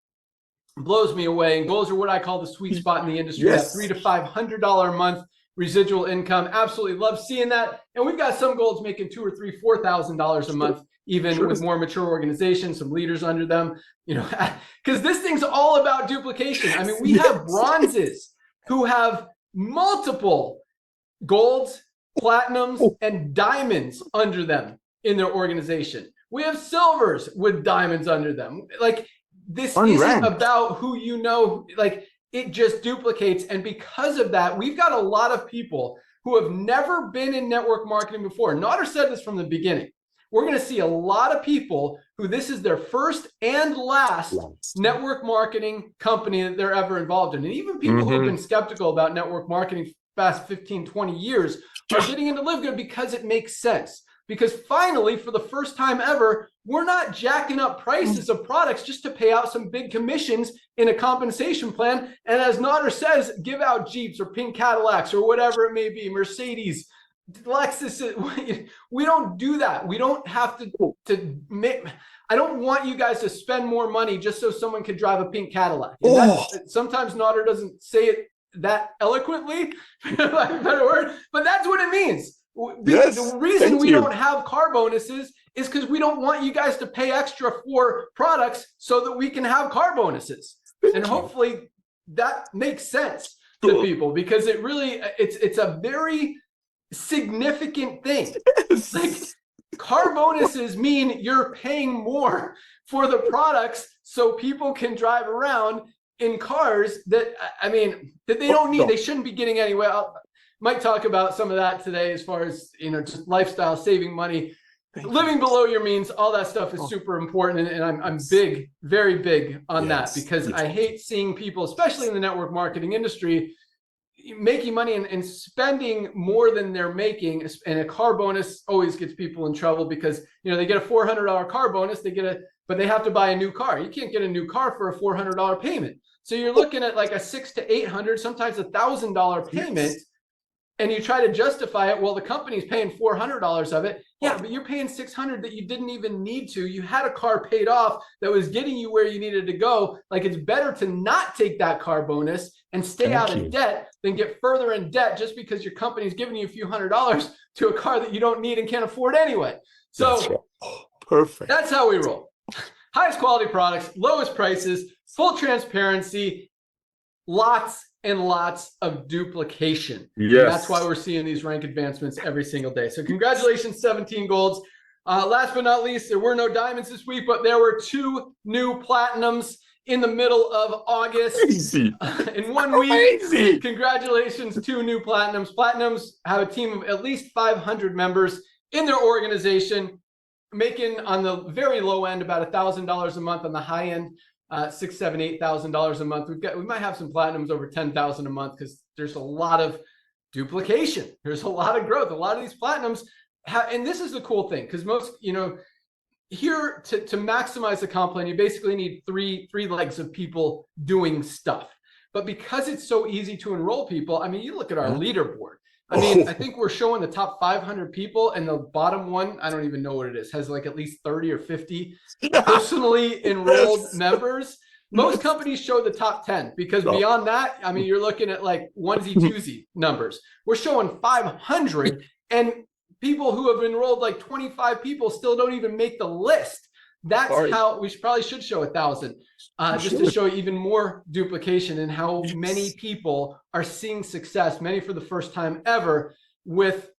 blows me away. And goals are what I call the sweet spot in the industry. That $300 to $500 a month residual income. Absolutely love seeing that. And we've got some golds making $2,000 or $3,000, $4,000 a month, even with more mature organizations, some leaders under them, you know, because this thing's all about duplication. I mean, we have bronzes who have multiple golds, platinums, and diamonds under them in their organization. We have silvers with diamonds under them. Like, this isn't about who you know, like, it just duplicates. And because of that, we've got a lot of people who have never been in network marketing before. Nader said this from the beginning. We're going to see a lot of people who this is their first and last network marketing company that they're ever involved in. And even people who have been skeptical about network marketing for the past 15, 20 years are getting into LiveGood because it makes sense. Because finally, for the first time ever, we're not jacking up prices of products just to pay out some big commissions in a compensation plan. And as Nader says, give out Jeeps or pink Cadillacs or whatever it may be, Mercedes, Lexus. We don't do that. We don't have to make. I don't want you guys to spend more money just so someone can drive a pink Cadillac. Sometimes Nader doesn't say it that eloquently, like a better word, but that's what it means. The reason we don't have car bonuses is because we don't want you guys to pay extra for products so that we can have car bonuses. And hopefully that makes sense to people, because it really, it's a very significant thing. Like, car bonuses mean you're paying more for the products so people can drive around in cars that, I mean, that they don't need, they shouldn't be getting anyway. Might talk about some of that today, as far as, you know, just lifestyle, saving money, living below your means. All that stuff is super important, and I'm big, very big on that, because I hate seeing people, especially in the network marketing industry, making money and spending more than they're making. And a car bonus always gets people in trouble, because, you know, they get a $400 car bonus, but they have to buy a new car. You can't get a new car for a $400 payment. So you're looking at like a $600 to $800, sometimes $1,000 payment. And you try to justify it. Well, the company's paying $400 of it. Yeah, but you're paying $600 that you didn't even need to. You had a car paid off that was getting you where you needed to go. Like, it's better to not take that car bonus and stay out of debt than get further in debt just because your company's giving you a few $100s to a car that you don't need and can't afford anyway. So perfect. That's how we roll. Highest quality products, lowest prices, full transparency, lots and lots of duplication. That's why we're seeing these rank advancements every single day. So congratulations, 17 golds. Last but not least, there were no diamonds this week, but there were 2 new platinums in the middle of August. In 1 week. Congratulations, 2 new platinums. Platinums have a team of at least 500 members in their organization, making on the very low end about $1,000 a month, on the high end $6,000, $7,000, $8,000 a month. We might have some platinums over 10,000 a month, because there's a lot of duplication. There's a lot of growth. A lot of these platinums and this is the cool thing, because most, you know, here to maximize the comp plan, you basically need three legs of people doing stuff. But because it's so easy to enroll people, I mean, you look at our leaderboard. I mean, I think we're showing the top 500 people, and the bottom one, I don't even know what it is, has like at least 30 or 50 personally enrolled members. Most companies show the top 10, because beyond that, I mean, you're looking at like onesie twosie numbers. We're showing 500, and people who have enrolled like 25 people still don't even make the list. That's how we probably should show 1,000, just to show even more duplication and how many people are seeing success, many for the first time ever, with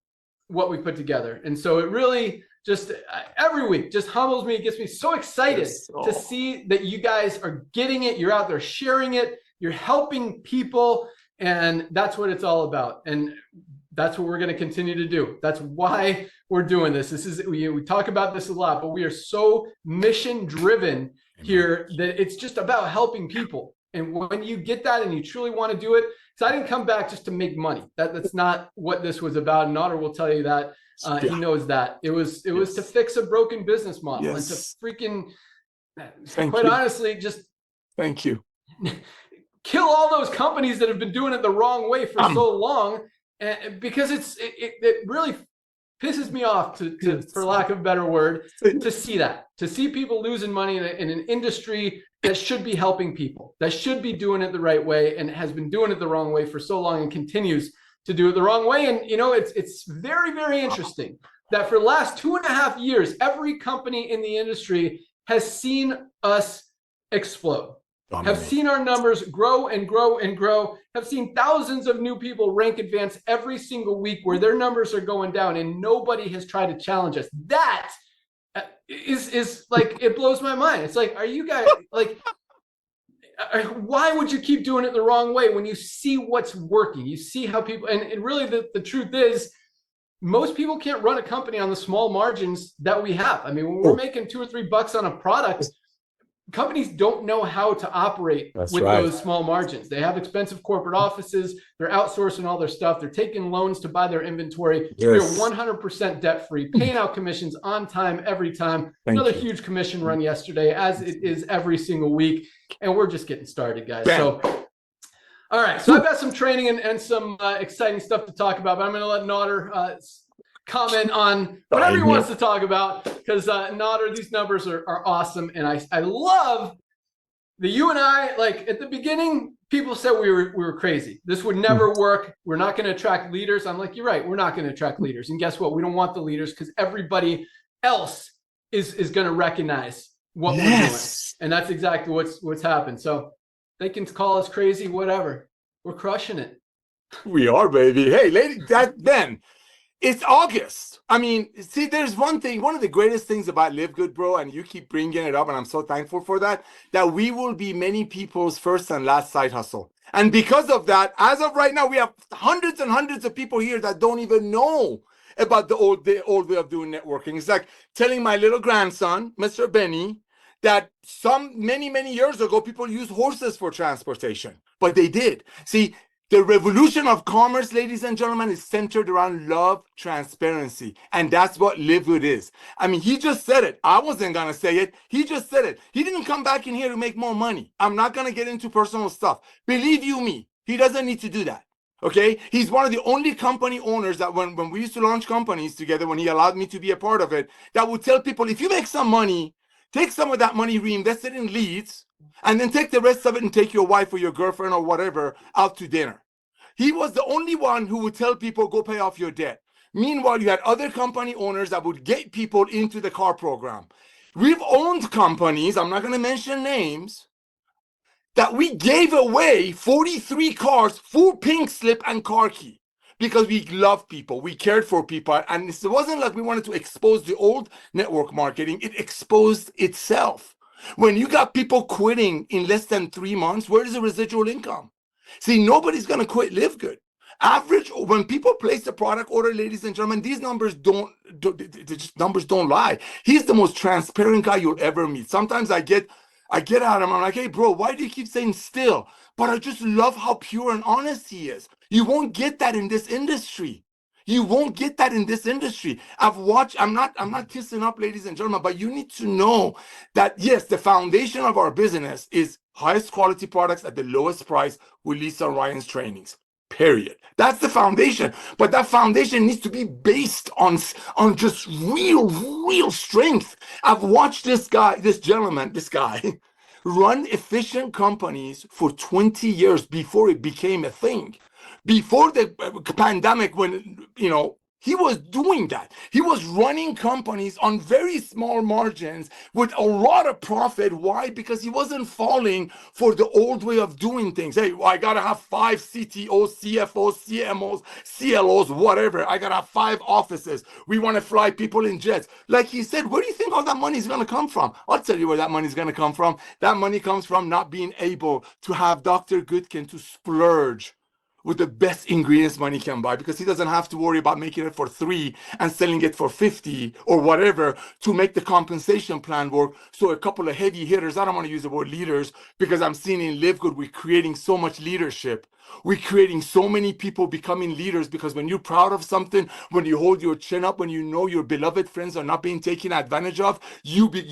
what we put together. And so it really just every week just humbles me. It gets me so excited to see that you guys are getting it. You're out there sharing it. You're helping people. And that's what it's all about. And that's what we're going to continue to do. That's why we're doing this. This is, we talk about this a lot, but we are so mission driven here that it's just about helping people. And when you get that and you truly want to do it, because I didn't come back just to make money. That's not what this was about. Nader will tell you that. He knows that. It was to fix a broken business model and to freaking quite honestly, just thank you. Kill all those companies that have been doing it the wrong way for so long, because it really pisses me off to for lack of a better word, to see people losing money in an industry that should be helping people, that should be doing it the right way, and has been doing it the wrong way for so long and continues to do it the wrong way. And it's very, very interesting that for the last 2.5 years, every company in the industry has seen us explode, have seen our numbers grow and grow and grow, have seen thousands of new people rank advance every single week where their numbers are going down, and nobody has tried to challenge us. That is like, it blows my mind. It's like, are you guys like, why would you keep doing it the wrong way when you see what's working? You see how people, and really the truth is, most people can't run a company on the small margins that we have. I mean, when we're making $2 or $3 on a product, companies don't know how to operate those small margins. They have expensive corporate offices. They're outsourcing all their stuff. They're taking loans to buy their inventory. We're 100% debt-free, paying out commissions on time, every time. Another huge commission run yesterday, as it is every single week. And we're just getting started, guys. So, all right. So I've got some training and some exciting stuff to talk about, but I'm going to let Nodder comment on whatever he wants to talk about, because Nodder, these numbers are awesome, and I love that you and I, like, at the beginning, people said we were crazy. This would never work. We're not going to attract leaders. I'm like, you're right. We're not going to attract leaders. And guess what? We don't want the leaders, because everybody else is going to recognize what we're doing, and that's exactly what's happened. So they can call us crazy, whatever. We're crushing it. We are, baby. Hey, lady, Ben. It's August. I mean, see, there's one thing, one of the greatest things about LiveGood, bro, and you keep bringing it up, and I'm so thankful for that we will be many people's first and last side hustle. And because of that, as of right now, we have hundreds and hundreds of people here that don't even know about the old way of doing networking. It's like telling my little grandson, Mr. Benny, that many years ago, people used horses for transportation, but they did. See, the revolution of commerce, ladies and gentlemen, is centered around love, transparency. And that's what LiveGood is. I mean, he just said it. I wasn't going to say it. He just said it. He didn't come back in here to make more money. I'm not going to get into personal stuff. Believe you me, he doesn't need to do that. Okay? He's one of the only company owners that when we used to launch companies together, when he allowed me to be a part of it, that would tell people, if you make some money, take some of that money, reinvest it in leads, and then take the rest of it and take your wife or your girlfriend or whatever out to dinner. He was the only one who would tell people, go pay off your debt. Meanwhile, you had other company owners that would get people into the car program. We've owned companies, I'm not going to mention names, that we gave away 43 cars, full pink slip and car key, because we love people, we cared for people, and it wasn't like we wanted to expose the old network marketing, it exposed itself. When you got people quitting in less than 3 months, where is the residual income? See, nobody's going to quit LiveGood. Average, when people place a product order, ladies and gentlemen, these numbers numbers don't lie. He's the most transparent guy you'll ever meet. Sometimes I get at him, I'm like, hey, bro, why do you keep saying still? But I just love how pure and honest he is. You won't get that in this industry. You won't get that in this industry. I've watched, I'm not kissing up, ladies and gentlemen, but you need to know that, yes, the foundation of our business is highest quality products at the lowest price with Lisa Ryan's trainings, period. That's the foundation. But that foundation needs to be based on just real strength. I've watched this guy run efficient companies for 20 years before it became a thing. Before the pandemic, when, he was doing that. He was running companies on very small margins with a lot of profit. Why? Because he wasn't falling for the old way of doing things. Hey, I got to have 5 CTOs, CFOs, CMOs, CLOs, whatever. I got to have 5 offices. We want to fly people in jets. Like he said, where do you think all that money is going to come from? I'll tell you where that money is going to come from. That money comes from not being able to have Dr. Goodkin to splurge with the best ingredients money can buy, because he doesn't have to worry about making it for 3 and selling it for 50 or whatever to make the compensation plan work. So a couple of heavy hitters, I don't want to use the word leaders, because I'm seeing in LiveGood, we're creating so much leadership We're creating so many people becoming leaders, because when you're proud of something, when you hold your chin up, when you know your beloved friends are not being taken advantage of,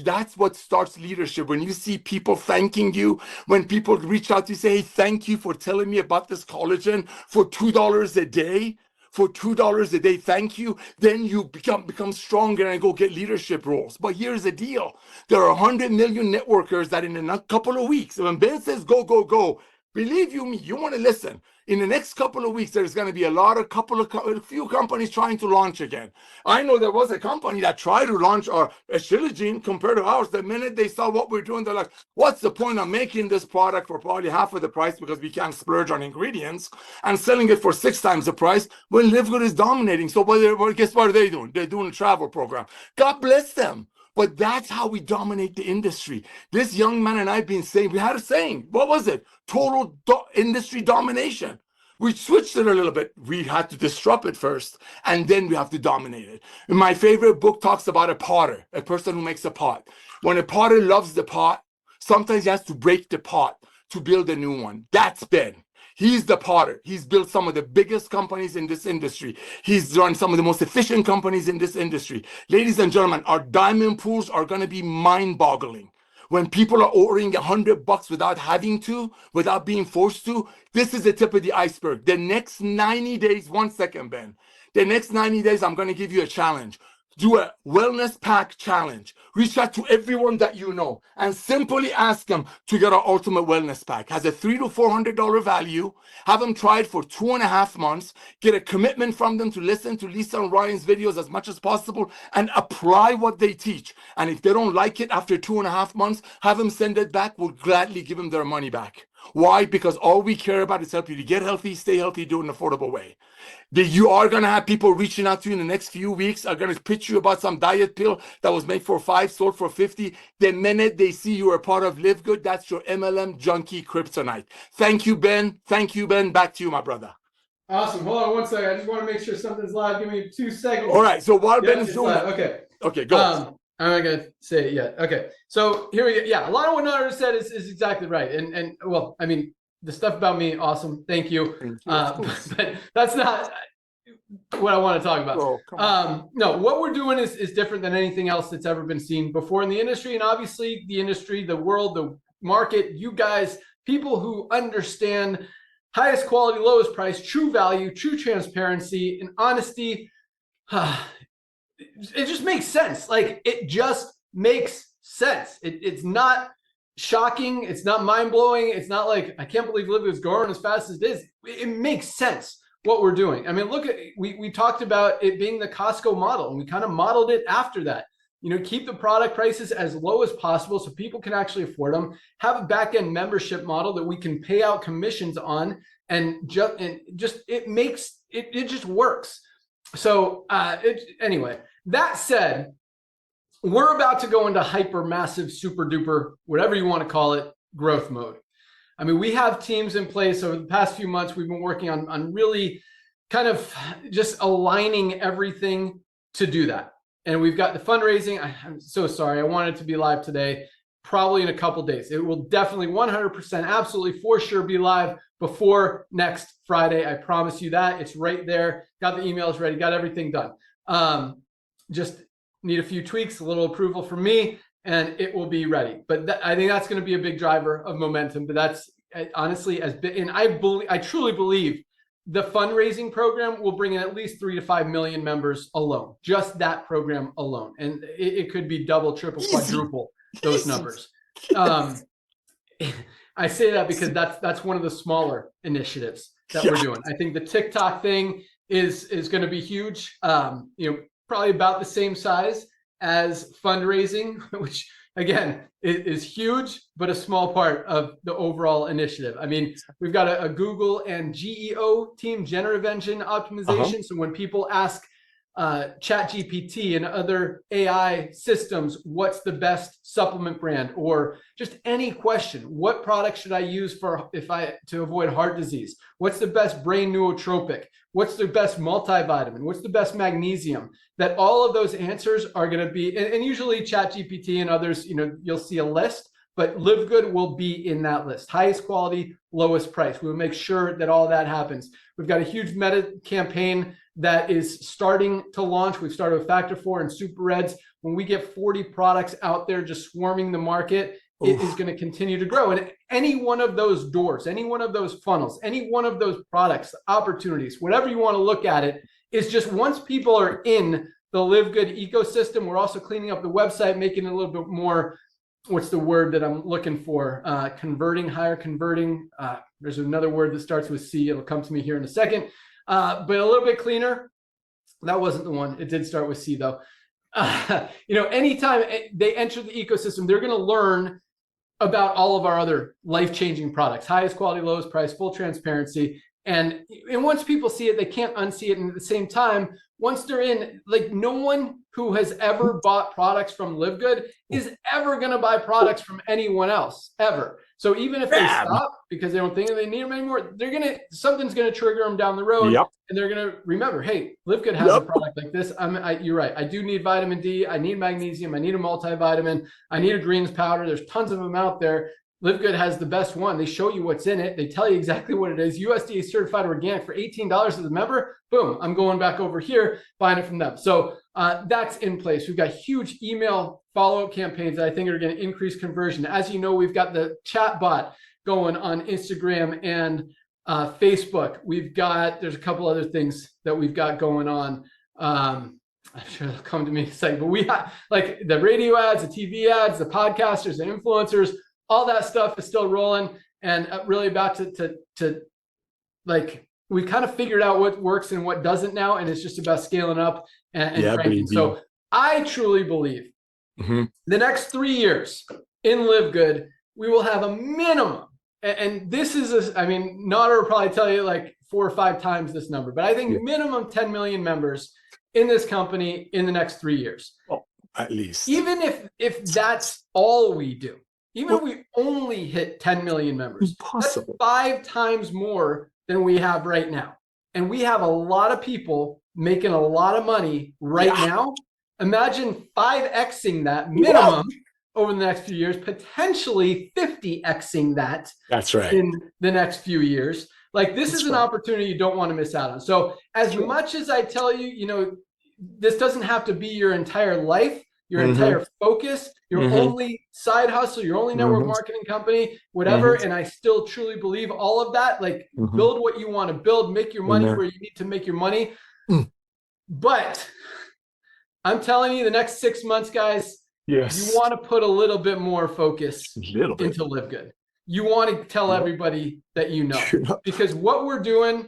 that's what starts leadership. When you see people thanking you, when people reach out to you, say, hey, thank you for telling me about this collagen for $2 a day. For $2 a day, thank you. Then you become stronger and go get leadership roles. But here's the deal: there are 100 million networkers that in a couple of weeks, when Ben says go, go, go, believe you me, you want to listen. In the next couple of weeks, there's going to be a few companies trying to launch again. I know there was a company that tried to launch a Shilajit compared to ours. The minute they saw what we're doing, they're like, what's the point of making this product for probably half of the price, because we can't splurge on ingredients, and selling it for 6 times the price when LiveGood is dominating? So guess what are they doing? They're doing a travel program. God bless them. But that's how we dominate the industry. This young man and I have been saying, we had a saying, what was it? Total industry domination. We switched it a little bit. We had to disrupt it first, and then we have to dominate it. My favorite book talks about a potter, a person who makes a pot. When a potter loves the pot, sometimes he has to break the pot to build a new one. That's Ben. He's the potter. He's built some of the biggest companies in this industry. He's run some of the most efficient companies in this industry. Ladies and gentlemen, our diamond pools are going to be mind-boggling. When people are ordering $100 without having to, without being forced to, this is the tip of the iceberg. The next 90 days, 1 second, Ben. The next 90 days, I'm going to give you a challenge. Do a wellness pack challenge. Reach out to everyone that you know and simply ask them to get our ultimate wellness pack. Has a $300 to $400 value. Have them try it for 2.5 months. Get a commitment from them to listen to Lisa and Ryan's videos as much as possible and apply what they teach. And if they don't like it after 2.5 months, have them send it back. We'll gladly give them their money back. Why? Because all we care about is help you to get healthy, stay healthy, do it in an affordable way. You are going to have people reaching out to you in the next few weeks, are going to pitch you about some diet pill that was made for $5, sold for $50. The minute they see you are part of LiveGood, that's your MLM junkie kryptonite. Thank you, Ben. Thank you, Ben. Back to you, my brother. Awesome. Hold on 1 second. I just want to make sure something's live. Give me 2 seconds. All right. So while Ben is it's doing live. that, Okay. Okay, go. I'm not gonna say it yet. Okay, so here we go. Yeah, a lot of what Nader said is exactly right. And well, I mean, the stuff about me, awesome. Thank you. But that's not what I want to talk about. Oh, come on. No, what we're doing is different than anything else that's ever been seen before in the industry. And obviously the industry, the world, the market, you guys, people who understand highest quality, lowest price, true value, true transparency, and honesty. It just makes sense. Like, it just makes sense. It's not shocking. It's not mind-blowing. It's not like, I can't believe LiveGood's growing as fast as it is. It makes sense what we're doing. I mean, look at, we talked about it being the Costco model, and we kind of modeled it after that. You know, keep the product prices as low as possible so people can actually afford them. Have a back-end membership model that we can pay out commissions on, and just it just works. So anyway, that said, we're about to go into hyper massive, super duper, whatever you want to call it, growth mode. I mean, we have teams in place over the past few months. We've been working on really kind of just aligning everything to do that. And we've got the fundraising. I'm so sorry. I wanted to be live today, probably in a couple days. It will definitely 100%, absolutely for sure be live before next Friday. I promise you that. It's right there. Got the emails ready, got everything done. Just need a few tweaks, a little approval from me, and it will be ready. But I think that's going to be a big driver of momentum. But that's honestly as big, and I truly believe the fundraising program will bring in at least 3 to 5 million members alone, just that program alone. And it could be double, triple, quadruple those numbers. I say that because that's one of the smaller initiatives that we're doing. I think the TikTok thing is going to be huge. You know, probably about the same size as fundraising, which again is huge, but a small part of the overall initiative. I mean, we've got a Google and GEO team, generative engine optimization. So when people ask ChatGPT and other AI systems, what's the best supplement brand, or just any question, what product should I use to avoid heart disease? What's the best brain nootropic? What's the best multivitamin? What's the best magnesium? That all of those answers are going to be, and usually ChatGPT and others, you know, you'll see a list, but LiveGood will be in that list. Highest quality, lowest price. We will make sure that all that happens. We've got a huge meta campaign that is starting to launch. We've started with Factor 4 and Super Reds. When we get 40 products out there just swarming the market, it is going to continue to grow. And any one of those doors, any one of those funnels, any one of those products, opportunities, whatever you want to look at it, is just once people are in the LiveGood ecosystem, we're also cleaning up the website, making it a little bit more, what's the word that I'm looking for? Converting, higher converting. There's another word that starts with C. It'll come to me here in a second. But a little bit cleaner. That wasn't the one. It did start with C though. Anytime they enter the ecosystem, they're going to learn about all of our other life-changing products, highest quality, lowest price, full transparency. And once people see it, they can't unsee it. And at the same time, once they're in, like, no one who has ever bought products from LiveGood is ever going to buy products from anyone else, ever. So even if they stop because they don't think they need them anymore, something's going to trigger them down the road. And they're going to remember, hey, LiveGood has a product like this. You're right. I do need vitamin D. I need magnesium. I need a multivitamin. I need a greens powder. There's tons of them out there. LiveGood has the best one. They show you what's in it. They tell you exactly what it is. USDA certified organic for $18 as a member. Boom, I'm going back over here, buying it from them. So that's in place. We've got huge email follow-up campaigns that I think are going to increase conversion. As you know, we've got the chat bot going on Instagram and Facebook. There's a couple other things that we've got going on. I'm sure they'll come to me in a second, but we have like the radio ads, the TV ads, the podcasters, the influencers. All that stuff is still rolling, and really about to like, we kind of figured out what works and what doesn't now, and it's just about scaling up and cranking. So I truly believe the next 3 years in LiveGood, we will have a minimum, and this is, Nader will probably tell you like 4 or 5 times this number, but I think minimum 10 million members in this company in the next 3 years. Oh, at least. Even if that's all we do. Even if we only hit 10 million members, that's 5 times more than we have right now. And we have a lot of people making a lot of money right now. Imagine 5xing that minimum over the next few years, potentially 50xing that. That's right. In the next few years. Like, this is an opportunity you don't want to miss out on. So as much as I tell you, this doesn't have to be your entire life, your entire focus, your only side hustle, your only network marketing company, whatever. And I still truly believe all of that. Like, build what you want to build, make your money where you need to make your money. But I'm telling you, the next 6 months, guys, you want to put a little bit more focus into LiveGood. You want to tell everybody that because what we're doing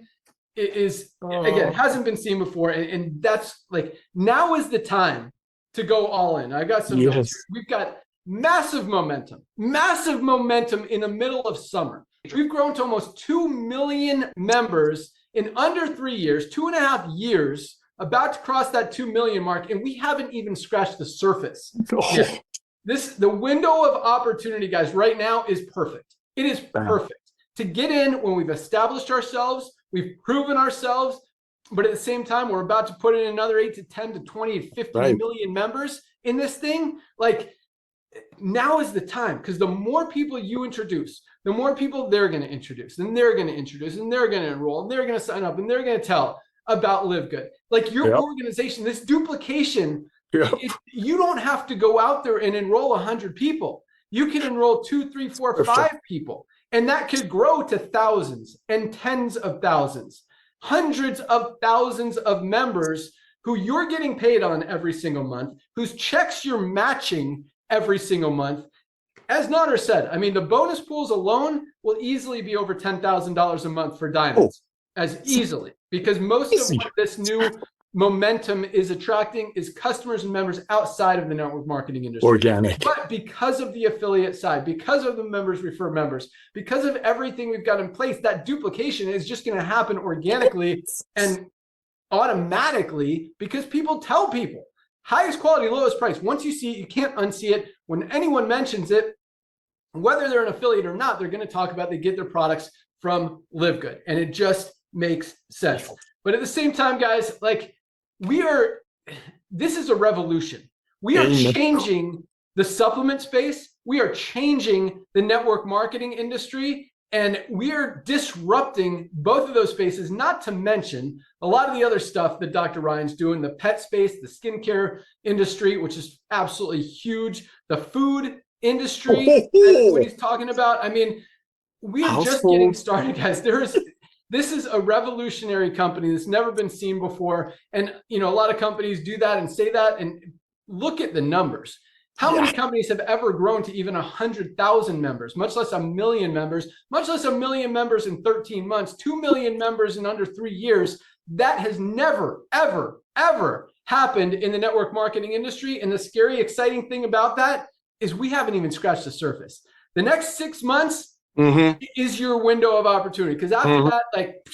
is, again, hasn't been seen before. And that's like, now is the time to go all in. I got some. We've got massive momentum in the middle of summer. We've grown to almost 2 million members in under 3 years, 2.5 years, about to cross that 2 million mark, and we haven't even scratched the surface yet. The window of opportunity, guys, right now is perfect. It is perfect to get in when we've established ourselves, we've proven ourselves. But at the same time, we're about to put in another 8 to 10 to 20 to 50 million members in this thing. Like, now is the time, because the more people you introduce, the more people they're going to introduce, and they're going to introduce, and they're going to enroll, and they're going to sign up, and they're going to tell about LiveGood. Like, your organization, this duplication, you don't have to go out there and enroll 100 people. You can enroll 2, 3, 4, 5 people, and that could grow to thousands and tens of thousands. Hundreds of thousands of members who you're getting paid on every single month, whose checks you're matching every single month. As Nader said, the bonus pools alone will easily be over $10,000 a month for diamonds, as easily, because most of what this new momentum is attracting is customers and members outside of the network marketing industry. Organic. But because of the affiliate side, because of the members refer members, because of everything we've got in place, that duplication is just going to happen organically and automatically, because people tell people. Highest quality, lowest price. Once you see it, you can't unsee it. When anyone mentions it, whether they're an affiliate or not, they're going to talk about they get their products from LiveGood. And it just makes sense. But at the same time, guys, like, this is a revolution. We are changing the supplement space we are changing the network marketing industry, and we are disrupting both of those spaces, not to mention a lot of the other stuff that Dr. Ryan's doing, the pet space, the skincare industry, which is absolutely huge, the food industry, what he's talking about. I mean, we are just getting started, guys. This is a revolutionary company that's never been seen before. And, you know, a lot of companies do that and say that, and look at the numbers. How many companies have ever grown to even 100,000 members, much less 1 million members, much less 1 million members in 13 months, 2 million members in under 3 years? That has never, ever, ever happened in the network marketing industry. And the scary, exciting thing about that is we haven't even scratched the surface. The next 6 months is your window of opportunity. Because after that, like,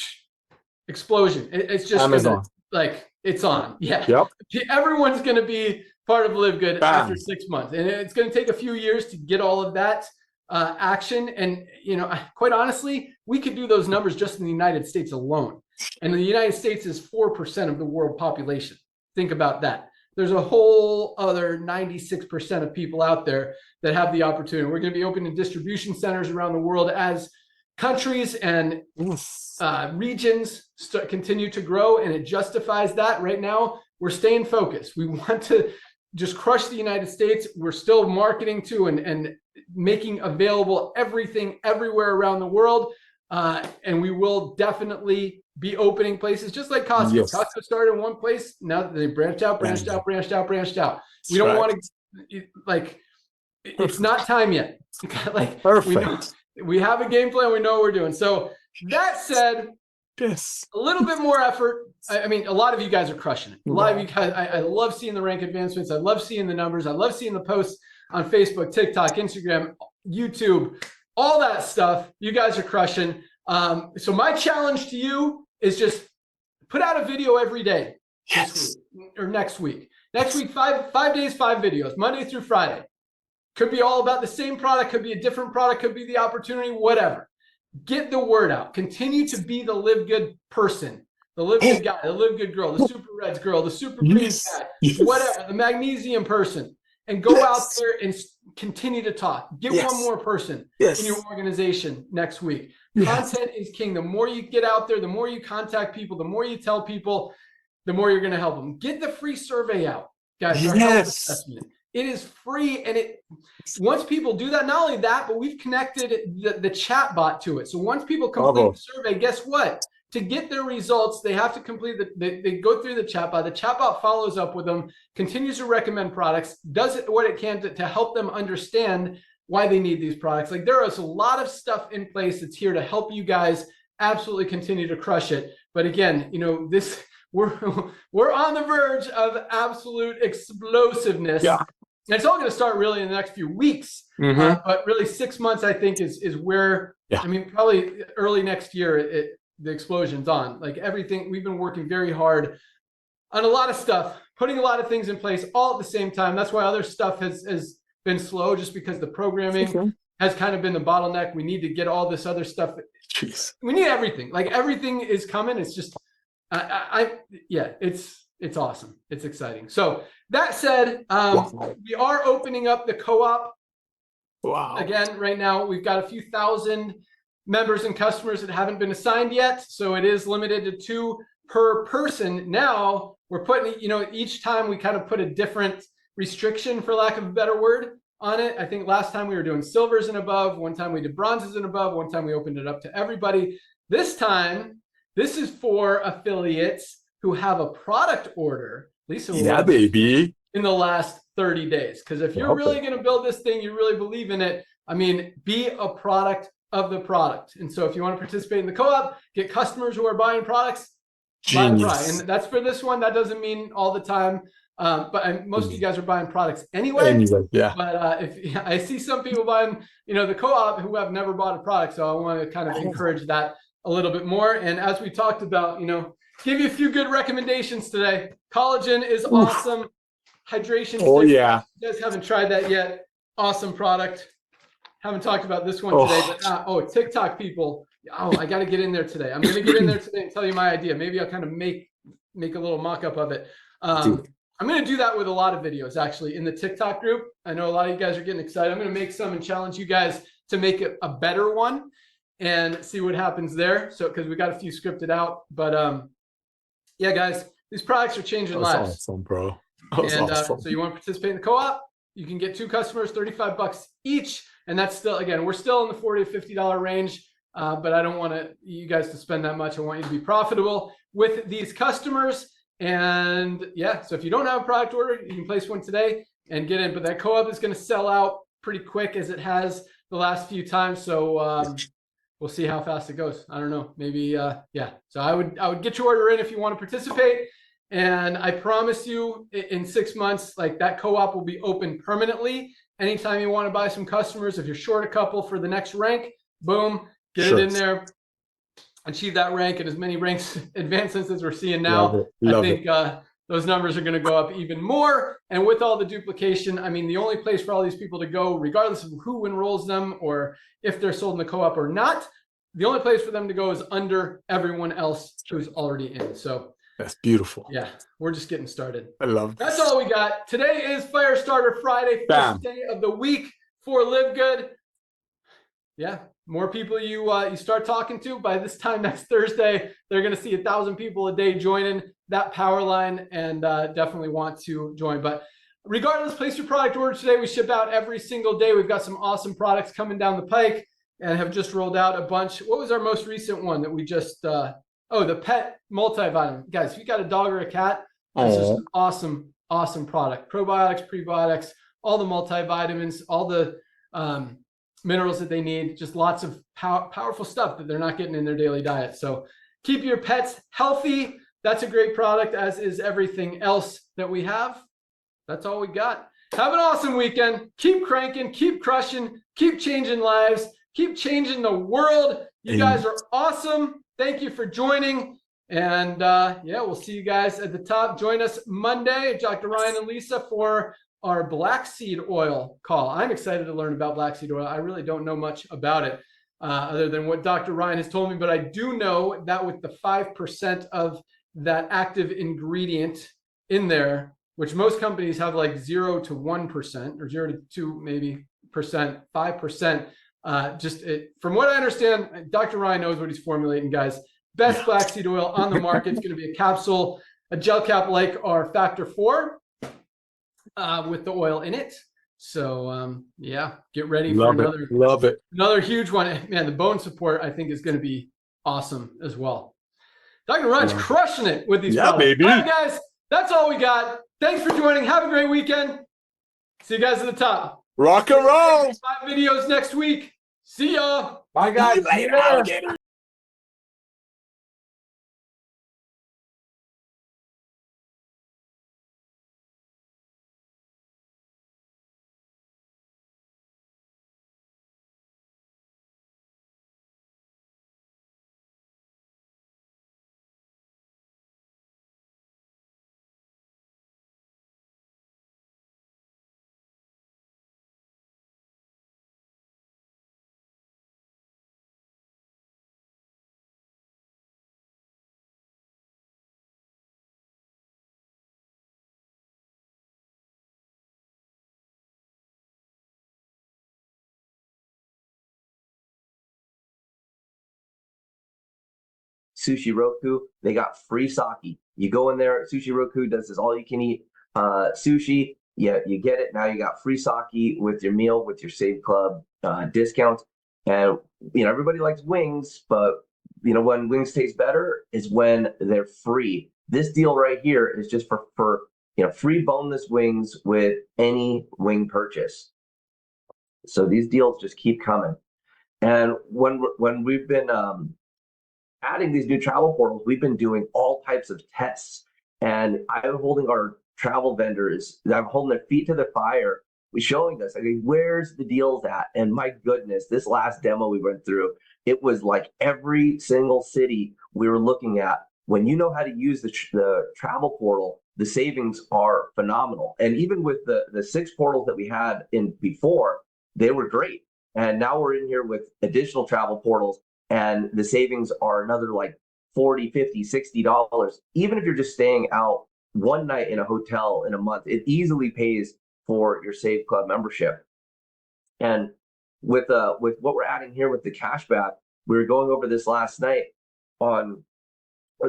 explosion. It's just Amazon. Like, it's on. Yeah. Yep. Everyone's going to be part of LiveGood after 6 months. And it's going to take a few years to get all of that action. And, you know, quite honestly, we could do those numbers just in the United States alone. And the United States is 4% of the world population. Think about that. There's a whole other 96% of people out there that have the opportunity. We're going to be opening distribution centers around the world as countries and regions continue to grow, and it justifies that. Right now, we're staying focused. We want to just crush the United States. We're still marketing to and making available everything everywhere around the world. And we will definitely be opening places just like Costco. Yes. Costco started in one place. Now they branched out. We don't want to, like, it's not time yet. Like, we have a game plan. We know what we're doing. So that said, a little bit more effort. I mean, a lot of you guys are crushing it. A lot of you guys, I love seeing the rank advancements. I love seeing the numbers. I love seeing the posts on Facebook, TikTok, Instagram, YouTube, all that stuff. You guys are crushing. So my challenge to you is just put out a video every day this week or next week. Next week, 5 days, 5 videos, Monday through Friday. Could be all about the same product, could be a different product, could be the opportunity, whatever. Get the word out. Continue to be the LiveGood person, the LiveGood guy, the LiveGood girl, the Super Reds girl, the Super Greens guy, whatever, the magnesium person, and go out there and continue to talk. Get one more person in your organization next week. Content is king. The more you get out there, the more you contact people, the more you tell people, the more you're going to help them. Get the free survey out, guys. Our health assessment. It is free, and once people do that, not only that, but we've connected the chat bot to it. So once people complete the survey, guess what? To get their results, they have to complete they go through the chat bot. The chat bot follows up with them, continues to recommend products, does what it can to help them understand why they need these products. Like, there is a lot of stuff in place that's here to help you guys absolutely continue to crush it. But again, you know, we're on the verge of absolute explosiveness. Yeah. And it's all going to start really in the next few weeks. But really 6 months, I think, is where, I mean, probably early next year, the explosion's on. Like, everything, we've been working very hard on a lot of stuff, putting a lot of things in place all at the same time. That's why other stuff has been slow, just because the programming has kind of been the bottleneck. We need to get all this other stuff. We need everything. Like, everything is coming. It's just, it's awesome. It's exciting. So that said, we are opening up the co-op. Again, right now, we've got a few thousand members and customers that haven't been assigned yet. So it is limited to 2 per person. Now we're putting, you know, each time we kind of put a different restriction, for lack of a better word, on it. I think last time we were doing silvers and above. One time we did bronzes and above. One time we opened it up to everybody. This time, this is for affiliates who have a product order, Lisa, baby, in the last 30 days. Because if you're really going to build this thing, you really believe in it, I mean, be a product of the product. And so if you want to participate in the co-op, get customers who are buying products, buy the product. And that's for this one. That doesn't mean all the time. But most of you guys are buying products anyway. But if I see some people buying, you know, the co-op who have never bought a product, so I want to kind of encourage that a little bit more. And as we talked about, you know, give you a few good recommendations today. Collagen is awesome. Hydration. You guys haven't tried that yet. Awesome product. Haven't talked about this one today, but TikTok people. I got to get in there today. I'm going to get in there today and tell you my idea. Maybe I'll kind of make a little mock-up of it. I'm going to do that with a lot of videos, actually, in the TikTok group. I know a lot of you guys are getting excited. I'm going to make some and challenge you guys to make it a better one and see what happens there. So, because we got a few scripted out, but yeah, guys, these products are changing lives. Awesome, bro. And awesome. So you want to participate in the co-op? You can get 2 customers, $35 each, and that's still, again, we're still in the $40 to $50 range. But I don't want you guys to spend that much. I want you to be profitable with these customers. And yeah, so if you don't have a product order, you can place one today and get in. But that co-op is going to sell out pretty quick, as it has the last few times. So we'll see how fast it goes. I don't know. Maybe yeah. So I would get your order in if you want to participate. And I promise you, in 6 months, like, that co-op will be open permanently. Anytime you want to buy some customers, if you're short a couple for the next rank, boom. Get it in there, achieve that rank, and as many ranks advancements as we're seeing now. I think those numbers are going to go up even more. And with all the duplication, I mean, the only place for all these people to go, regardless of who enrolls them or if they're sold in the co-op or not, the only place for them to go is under everyone else who's already in. So that's beautiful. Yeah, we're just getting started. I love this. That's all we got. Today is Firestarter Friday, first day of the week for LiveGood. Yeah. More people you start talking to, by this time next Thursday, they're going to see 1,000 people a day joining that power line, and definitely want to join. But regardless, place your product order today. We ship out every single day. We've got some awesome products coming down the pike and have just rolled out a bunch. What was our most recent one that we just, the pet multivitamin. Guys, if you got a dog or a cat, that's just an awesome, awesome product. Probiotics, prebiotics, all the multivitamins, all the minerals that they need, just lots of powerful stuff that they're not getting in their daily diet. So keep your pets healthy. That's a great product, as is everything else that we have. That's all we got. Have an awesome weekend. Keep cranking, keep crushing, keep changing lives, keep changing the world. You guys are awesome. Thank you for joining. And yeah, we'll see you guys at the top. Join us Monday, Dr. Ryan and Lisa, for our black seed oil call. I'm excited to learn about black seed oil. I really don't know much about it other than what Dr. Ryan has told me, but I do know that with the 5% of that active ingredient in there, which most companies have like 0 to 1% or 0 to 2 maybe percent, 5%. From what I understand, Dr. Ryan knows what he's formulating, guys. Best black seed oil on the market. It's going to be a capsule, a gel cap like our Factor 4. With the oil in it. So yeah, get ready for another huge one. Man, the bone support, I think, is going to be awesome as well. Dr. Ryan's crushing it with these products. Baby. All right, guys, that's all we got. Thanks for joining. Have a great weekend. See you guys at the top. Rock and roll. 5 videos next week. See ya. Bye, guys. See you later. Sushi Roku, they got free sake. You go in there, Sushi Roku does this all you can eat sushi. Yeah, you get it. Now you got free sake with your meal, with your Save Club discount. And, everybody likes wings, but, when wings taste better is when they're free. This deal right here is just for free boneless wings with any wing purchase. So these deals just keep coming. And when we've been adding these new travel portals, we've been doing all types of tests. And I'm holding our travel vendors, I'm holding their feet to the fire, showing us, where's the deals at? And my goodness, this last demo we went through, it was like every single city we were looking at. When you know how to use the travel portal, the savings are phenomenal. And even with the 6 portals that we had in before, they were great. And now we're in here with additional travel portals, and the savings are another like $40, $50, $60, even if you're just staying out one night in a hotel in a month, it easily pays for your Save Club membership. And with what we're adding here with the cashback, we were going over this last night on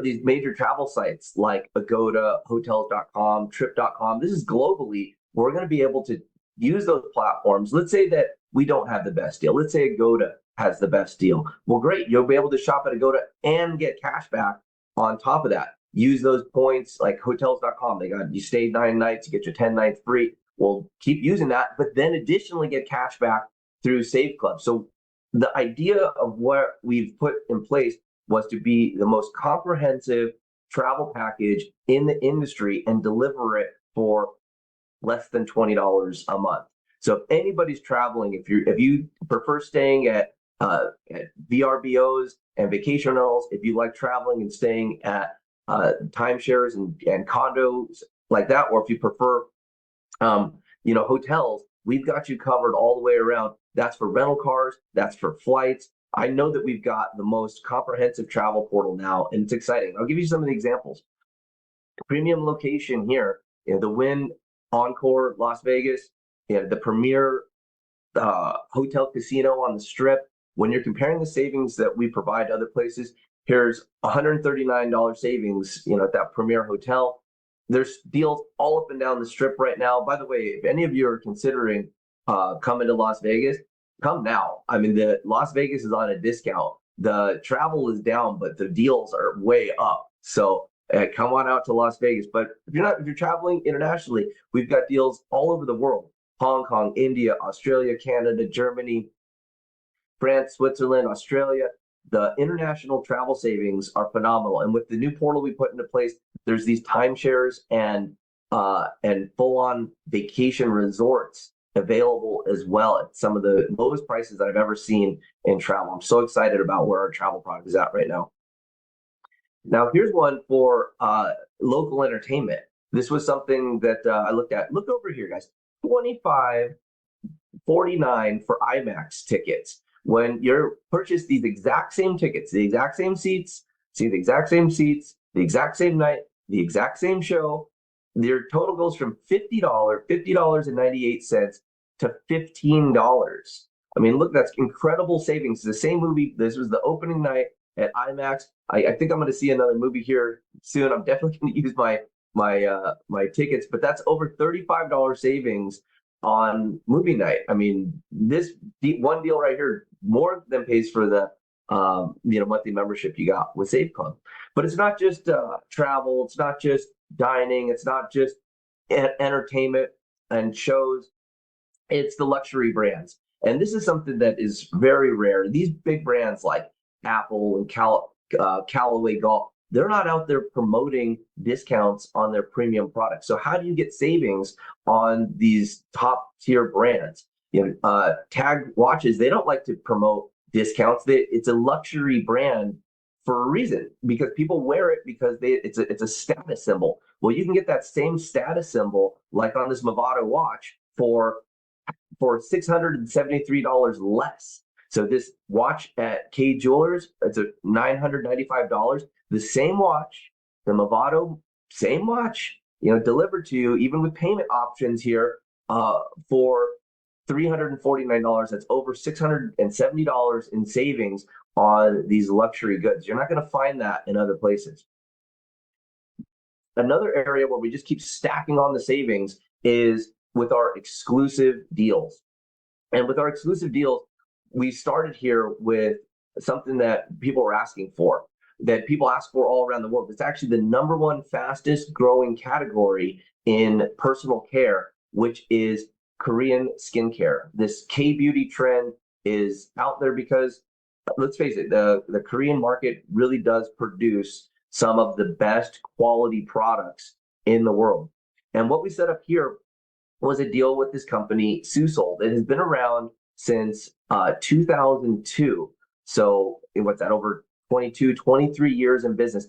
these major travel sites like Agoda, Hotels.com, Trip.com. This is globally. We're going to be able to use those platforms. Let's say that we don't have the best deal. Let's say Agoda has the best deal. Well, great. You'll be able to shop at Agoda and get cash back on top of that. Use those points like Hotels.com. You stayed 9 nights, you get your 10 nights free. We'll keep using that, but then additionally get cash back through Save Club. So the idea of what we've put in place was to be the most comprehensive travel package in the industry and deliver it for less than $20 a month. So if anybody's traveling, if you prefer staying at VRBOs and vacation rentals, if you like traveling and staying at timeshares and condos like that, or if you prefer hotels, we've got you covered all the way around. That's for rental cars, that's for flights. I know that we've got the most comprehensive travel portal now, and it's exciting. I'll give you some of the examples. Premium location here, the Wynn Encore Las Vegas, the premier hotel casino on the Strip. When you're comparing the savings that we provide to other places, here's $139 savings, at that premier hotel. There's deals all up and down the Strip right now. By the way, if any of you are considering coming to Las Vegas, come now. I mean, the Las Vegas is on a discount. The travel is down, but the deals are way up. So come on out to Las Vegas. But if you're traveling internationally, we've got deals all over the world: Hong Kong, India, Australia, Canada, Germany, France, Switzerland, Australia. The international travel savings are phenomenal. And with the new portal we put into place, there's these timeshares and full-on vacation resorts available as well at some of the lowest prices that I've ever seen in travel. I'm so excited about where our travel product is at right now. Now, here's one for local entertainment. This was something that I looked at. Look over here, guys. $25.49 for IMAX tickets. When you're purchase these exact same tickets, the exact same seats, the exact same night, the exact same show, your total goes from $50.98 to $15. I mean, look, that's incredible savings. The same movie. This was the opening night at IMAX. I think I'm going to see another movie here soon. I'm definitely going to use my tickets, but that's over $35 savings on movie night. I mean, this one deal right here more than pays for the monthly membership you got with Save Club. But it's not just travel, it's not just dining, it's not just entertainment and shows. It's the luxury brands, and this is something that is very rare. These big brands like Apple and Callaway Golf, they're not out there promoting discounts on their premium products. So how do you get savings on these top tier brands? Tag watches, they don't like to promote discounts. It's a luxury brand for a reason, because people wear it because it's a status symbol. Well, you can get that same status symbol like on this Movado watch for $673 less. So this watch at K Jewelers, it's a $995. The same watch, the Movado, same watch, delivered to you, even with payment options here, for $349. That's over $670 in savings on these luxury goods. You're not going to find that in other places. Another area where we just keep stacking on the savings is with our exclusive deals. And with our exclusive deals, we started here with something that people were asking for, that people ask for all around the world. It's actually the #1 fastest growing category in personal care, which is Korean skincare. This K-beauty trend is out there because, let's face it, the Korean market really does produce some of the best quality products in the world. And what we set up here was a deal with this company, Susol. It has been around since 2002. So what's that, over 22, 23 years in business.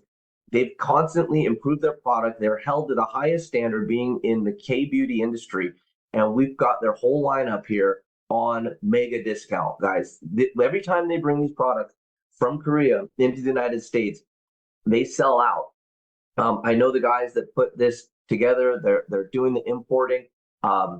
They've constantly improved their product. They're held to the highest standard, being in the K-beauty industry. And we've got their whole lineup here on mega discount, guys. Every time they bring these products from Korea into the United States, they sell out I know the guys that put this together. They're doing the importing.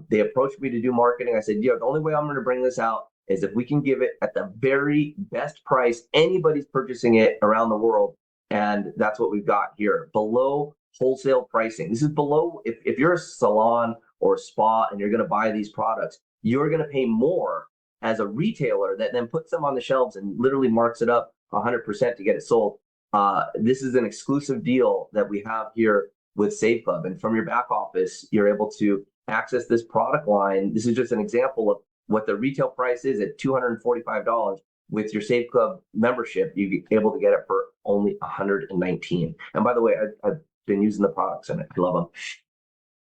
They approached me to do marketing. I said, the only way I'm going to bring this out is if we can give it at the very best price anybody's purchasing it around the world. And that's what we've got here, below wholesale pricing. This is below, if you're a salon or a spa and you're going to buy these products, you're going to pay more as a retailer that then puts them on the shelves and literally marks it up 100% to get it sold. This is an exclusive deal that we have here with Save Club. And from your back office, you're able to access this product line. This is just an example of what the retail price is at $245. With your Save Club membership, you're able to get it for only $119. And by the way, I've been using the products and I love them.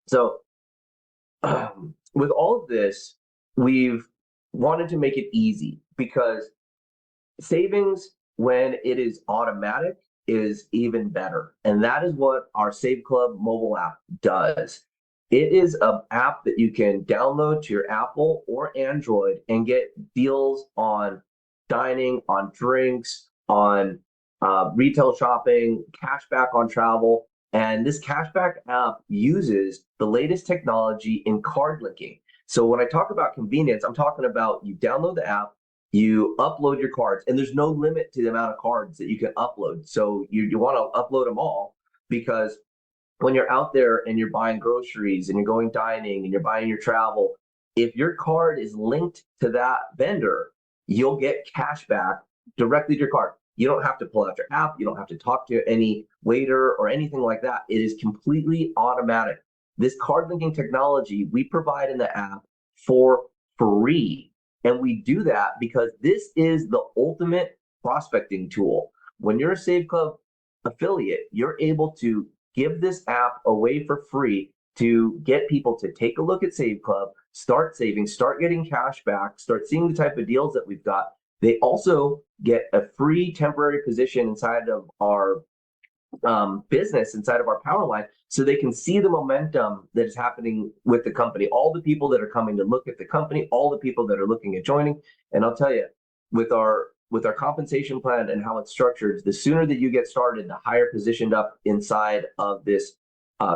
So with all of this, we've wanted to make it easy, because savings, when it is automatic, is even better. And that is what our Save Club mobile app does. It is an app that you can download to your Apple or Android and get deals on dining, on drinks, on retail shopping, cashback on travel. And this cashback app uses the latest technology in card linking. So when I talk about convenience, I'm talking about you download the app, you upload your cards, and there's no limit to the amount of cards that you can upload. So you want to upload them all, because when you're out there and you're buying groceries and you're going dining and you're buying your travel, if your card is linked to that vendor, you'll get cash back directly to your card. You don't have to pull out your app. You don't have to talk to any waiter or anything like that. It is completely automatic. This card linking technology we provide in the app for free. And we do that because this is the ultimate prospecting tool. When you're a Save Club affiliate, you're able to give this app away for free to get people to take a look at Save Club, start saving, start getting cash back, start seeing the type of deals that we've got. They also get a free temporary position inside of our business, inside of our power line, so they can see the momentum that is happening with the company, all the people that are coming to look at the company, all the people that are looking at joining. And I'll tell you, with our compensation plan and how it's structured, the sooner that you get started, the higher positioned up inside of this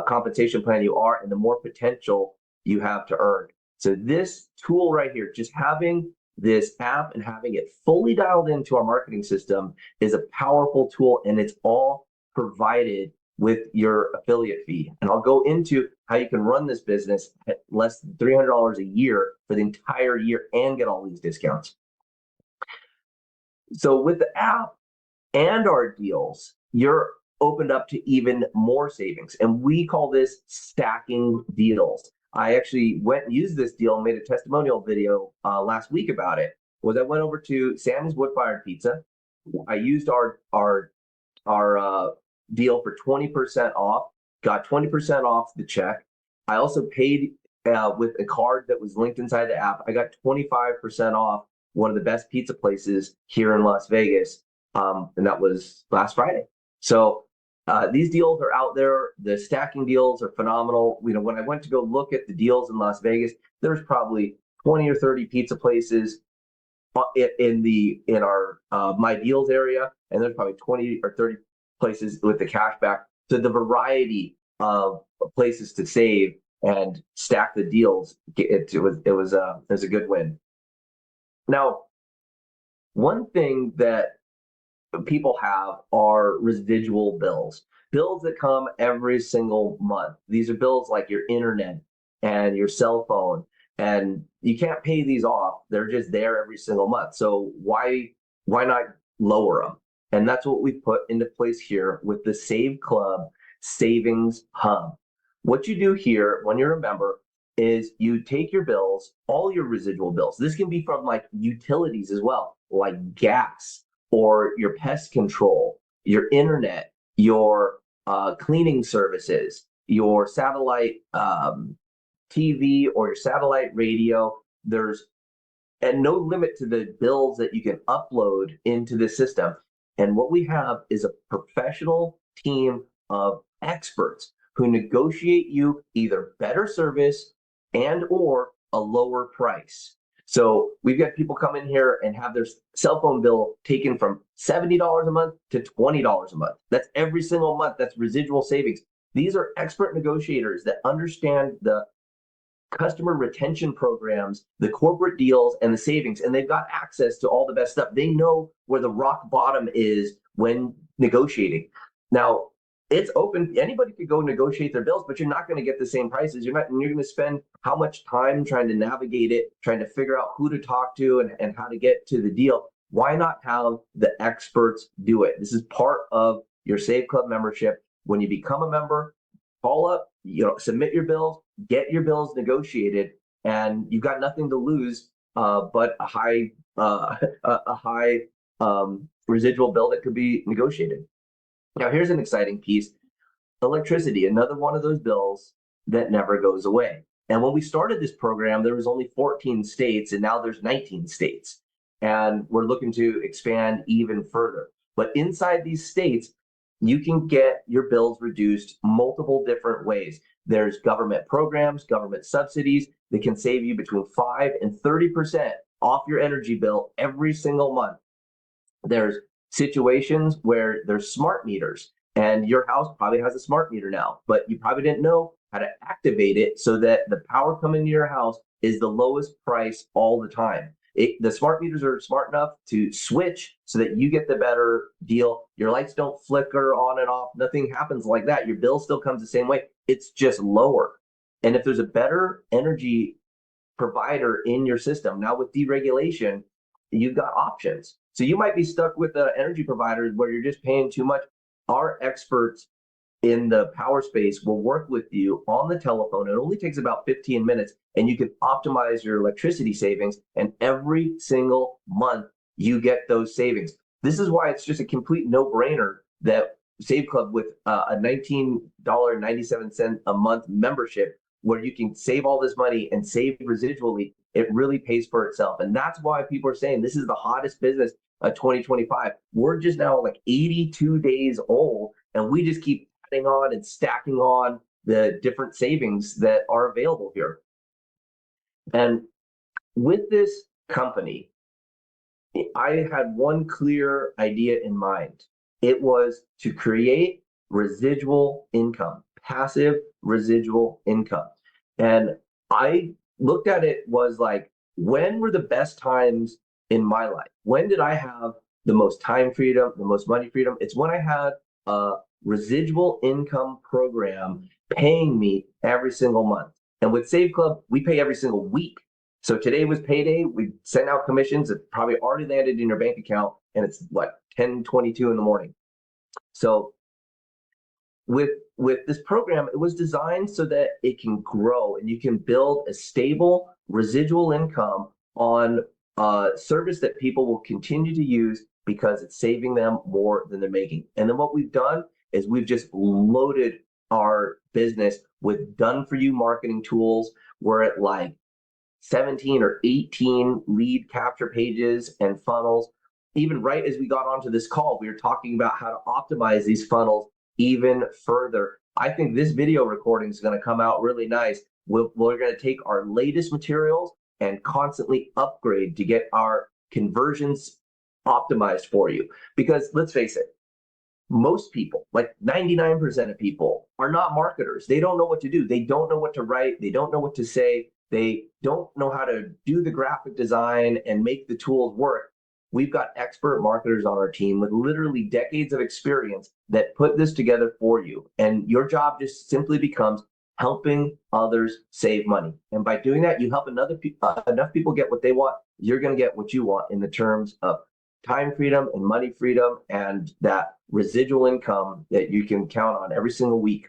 compensation plan you are, and the more potential you have to earn. So this tool right here, just having this app and having it fully dialed into our marketing system, is a powerful tool, and it's all provided with your affiliate fee. And I'll go into how you can run this business at less than $300 a year for the entire year and get all these discounts. So with the app and our deals, you're opened up to even more savings. And we call this stacking deals. I actually went and used this deal and made a testimonial video last week about it. I went over to Sammy's Wood Fired Pizza. I used our deal for 20% off, got 20% off the check. I also paid with a card that was linked inside the app. I got 25% off one of the best pizza places here in Las Vegas, and that was last Friday. So these deals are out there. The stacking deals are phenomenal. When I went to go look at the deals in Las Vegas, there's probably 20 or 30 pizza places in our My Deals area, and there's probably 20 or 30 places with the cashback. So the variety of places to save and stack the deals, it was a good win. Now, one thing that people have are residual bills that come every single month. These are bills like your internet and your cell phone, and you can't pay these off. They're just there every single month. So why not lower them? And that's what we put into place here with the Save Club Savings Hub. What you do here when you're a member is you take your bills, all your residual bills. This can be from like utilities as well, like gas, or your pest control, your internet, your cleaning services, your satellite TV or your satellite radio. There's no limit to the bills that you can upload into the system. And what we have is a professional team of experts who negotiate you either better service and or a lower price. So we've got people come in here and have their cell phone bill taken from $70 a month to $20 a month. That's every single month. That's residual savings. These are expert negotiators that understand the customer retention programs, the corporate deals, and the savings, and they've got access to all the best stuff. They know where the rock bottom is when negotiating. Now, it's open. Anybody could go negotiate their bills, but you're not going to get the same prices. You're going to spend how much time trying to navigate it, trying to figure out who to talk to and how to get to the deal. Why not have the experts do it? This is part of your Save Club membership. When you become a member, call up, submit your bills, get your bills negotiated, and you've got nothing to lose but a high residual bill that could be negotiated. Now, here's an exciting piece. Electricity, another one of those bills that never goes away. And when we started this program, there was only 14 states, and now there's 19 states. And we're looking to expand even further. But inside these states, you can get your bills reduced multiple different ways. There's government programs, government subsidies that can save you between 5 and 30% off your energy bill every single month. There's situations where there's smart meters, and your house probably has a smart meter now, but you probably didn't know how to activate it so that the power coming to your house is the lowest price all the time. The smart meters are smart enough to switch so that you get the better deal. Your lights don't flicker on and off. Nothing happens like that. Your bill still comes the same way. It's just lower. And if there's a better energy provider in your system, now with deregulation, you've got options. So you might be stuck with an energy provider where you're just paying too much. Our experts in the power space will work with you on the telephone. It only takes about 15 minutes, and you can optimize your electricity savings. And every single month, you get those savings. This is why it's just a complete no-brainer that Save Club with a $19.97 a month membership, where you can save all this money and save residually, it really pays for itself. And that's why people are saying this is the hottest business of 2025. We're just now like 82 days old, and we just keep adding on and stacking on the different savings that are available here. And with this company, I had one clear idea in mind. It was to create residual income, passive residual income. And I looked at it was like, when were the best times in my life? When did I have the most time freedom, the most money freedom? It's when I had a residual income program paying me every single month. And with Save Club, we pay every single week. So today was payday. We sent out commissions that probably already landed in your bank account, and it's what, 10:22 in the morning. So with this program, it was designed so that it can grow and you can build a stable residual income on a service that people will continue to use because it's saving them more than they're making. And then what we've done is we've just loaded our business with done-for-you marketing tools. We're at like 17 or 18 lead capture pages and funnels. Even right as we got onto this call, we were talking about how to optimize these funnels even further. I think this video recording is going to come out really nice. We're going to take our latest materials and constantly upgrade to get our conversions optimized for you. Because let's face it, most people, like 99% of people, are not marketers. They don't know what to do. They don't know what to write. They don't know what to say. They don't know how to do the graphic design and make the tools work. We've got expert marketers on our team with literally decades of experience that put this together for you. And your job just simply becomes helping others save money. And by doing that, you help enough people get what they want. You're going to get what you want in the terms of time freedom and money freedom and that residual income that you can count on every single week.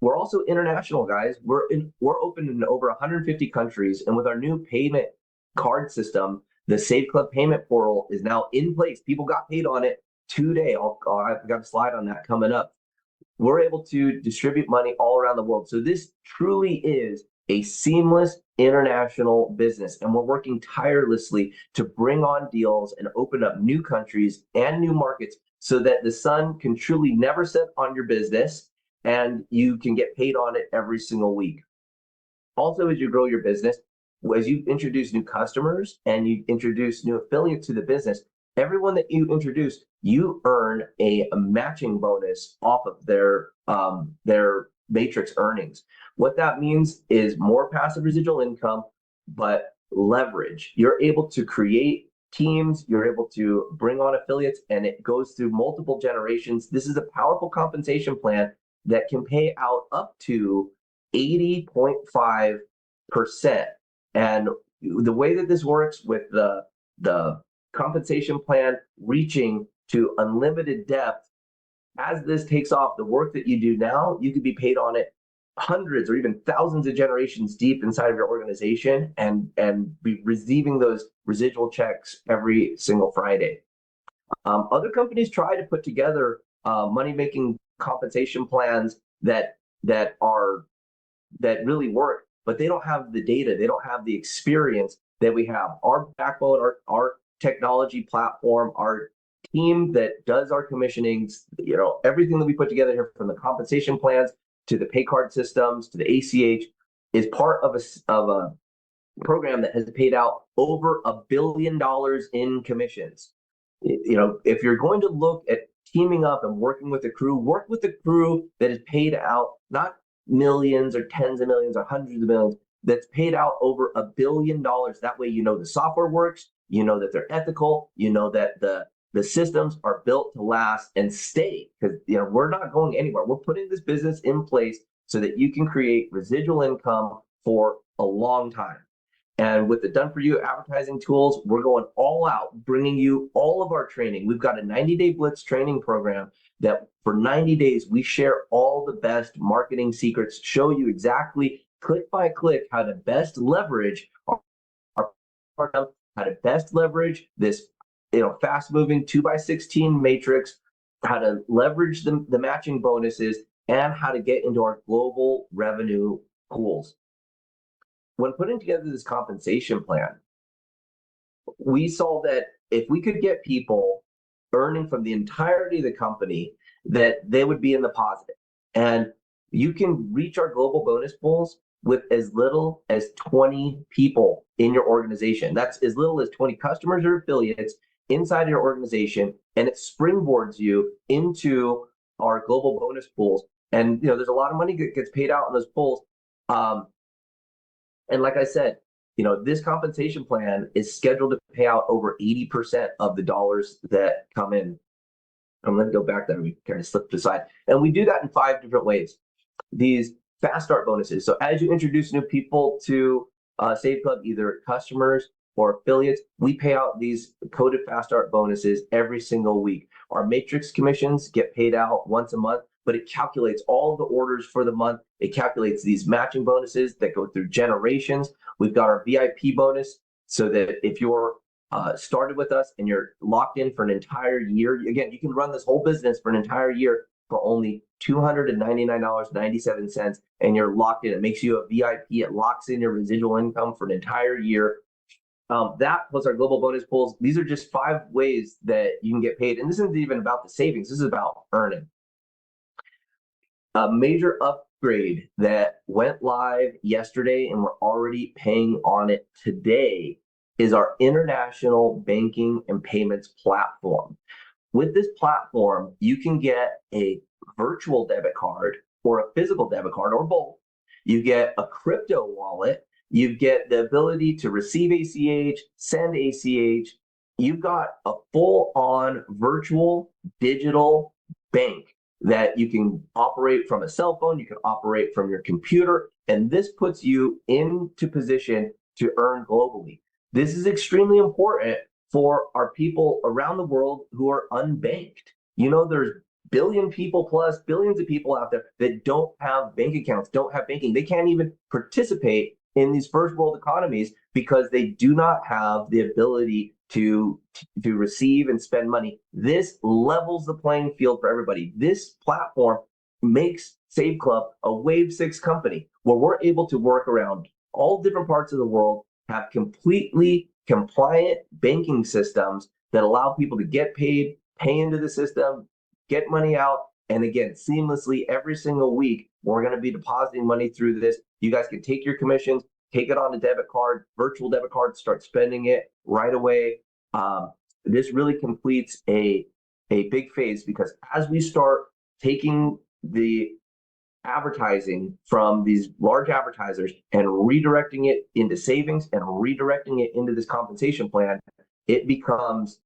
We're also international, guys. We're open in over 150 countries. And with our new payment card system, the Save Club payment portal is now in place. People got paid on it today. I've got a slide on that coming up. We're able to distribute money all around the world. So this truly is a seamless international business. And we're working tirelessly to bring on deals and open up new countries and new markets so that the sun can truly never set on your business and you can get paid on it every single week. Also, as you grow your business, as you introduce new customers and you introduce new affiliates to the business, everyone that you introduce, you earn a matching bonus off of their matrix earnings. What that means is more passive residual income, but leverage. You're able to create teams, you're able to bring on affiliates, and it goes through multiple generations. This is a powerful compensation plan that can pay out up to 80.5%. And the way that this works with the compensation plan reaching to unlimited depth, as this takes off, the work that you do now, you could be paid on it hundreds or even thousands of generations deep inside of your organization, and be receiving those residual checks every single Friday. Other companies try to put together money-making compensation plans that really work, but they don't have the data, they don't have the experience that we have. Our backbone, our technology platform, our team that does our commissionings, everything that we put together here, from the compensation plans to the pay card systems to the ACH, is part of a program that has paid out over $1 billion in commissions. If you're going to look at teaming up and working with a crew, work with a crew that is paid out not millions or tens of millions or hundreds of millions, that's paid out over $1 billion. That way, the software works, that they're ethical, that the systems are built to last and stay, because we're not going anywhere. We're putting this business in place so that you can create residual income for a long time. And with the Done For You advertising tools, we're going all out, bringing you all of our training. We've got a 90-day Blitz training program that for 90 days, we share all the best marketing secrets, show you exactly click by click how to best leverage how to best leverage this fast moving 2x16 matrix, how to leverage the matching bonuses, and how to get into our global revenue pools. When putting together this compensation plan, we saw that if we could get people earning from the entirety of the company, that they would be in the positive. And you can reach our global bonus pools with as little as 20 people in your organization. That's as little as 20 customers or affiliates inside your organization, and it springboards you into our global bonus pools. And there's a lot of money that gets paid out in those pools. And like I said, this compensation plan is scheduled to pay out over 80% of the dollars that come in. I'm going to go back there. We kind of slipped aside. And we do that in 5 different ways. These fast start bonuses. So as you introduce new people to Save Club, either customers or affiliates, we pay out these coded fast start bonuses every single week. Our matrix commissions get paid out once a month, but it calculates all the orders for the month. It calculates these matching bonuses that go through generations. We've got our VIP bonus, so that if you're started with us and you're locked in for an entire year, again, you can run this whole business for an entire year for only $299.97, and you're locked in. It makes you a VIP. It locks in your residual income for an entire year. That plus our global bonus pools. These are just 5 ways that you can get paid. And this isn't even about the savings. This is about earning. A major upgrade that went live yesterday, and we're already paying on it today, is our international banking and payments platform. With this platform, you can get a virtual debit card or a physical debit card or both. You get a crypto wallet. You get the ability to receive ACH, send ACH. You've got a full-on virtual digital bank that you can operate from a cell phone. You can operate from your computer. And this puts you into position to earn globally. This is extremely important for our people around the world who are unbanked. There's billions of people out there that don't have bank accounts, don't have banking. They can't even participate in these first world economies because they do not have the ability to receive and spend money. This levels the playing field for everybody. This platform makes Save Club a Wave 6 company where we're able to work around all different parts of the world, have completely compliant banking systems that allow people to get paid, pay into the system, get money out, and again, seamlessly every single week, we're going to be depositing money through this. You guys can take your commissions, take it on a debit card, virtual debit card, start spending it right away. This really completes a big phase, because as we start taking the advertising from these large advertisers and redirecting it into savings and redirecting it into this compensation plan, it becomes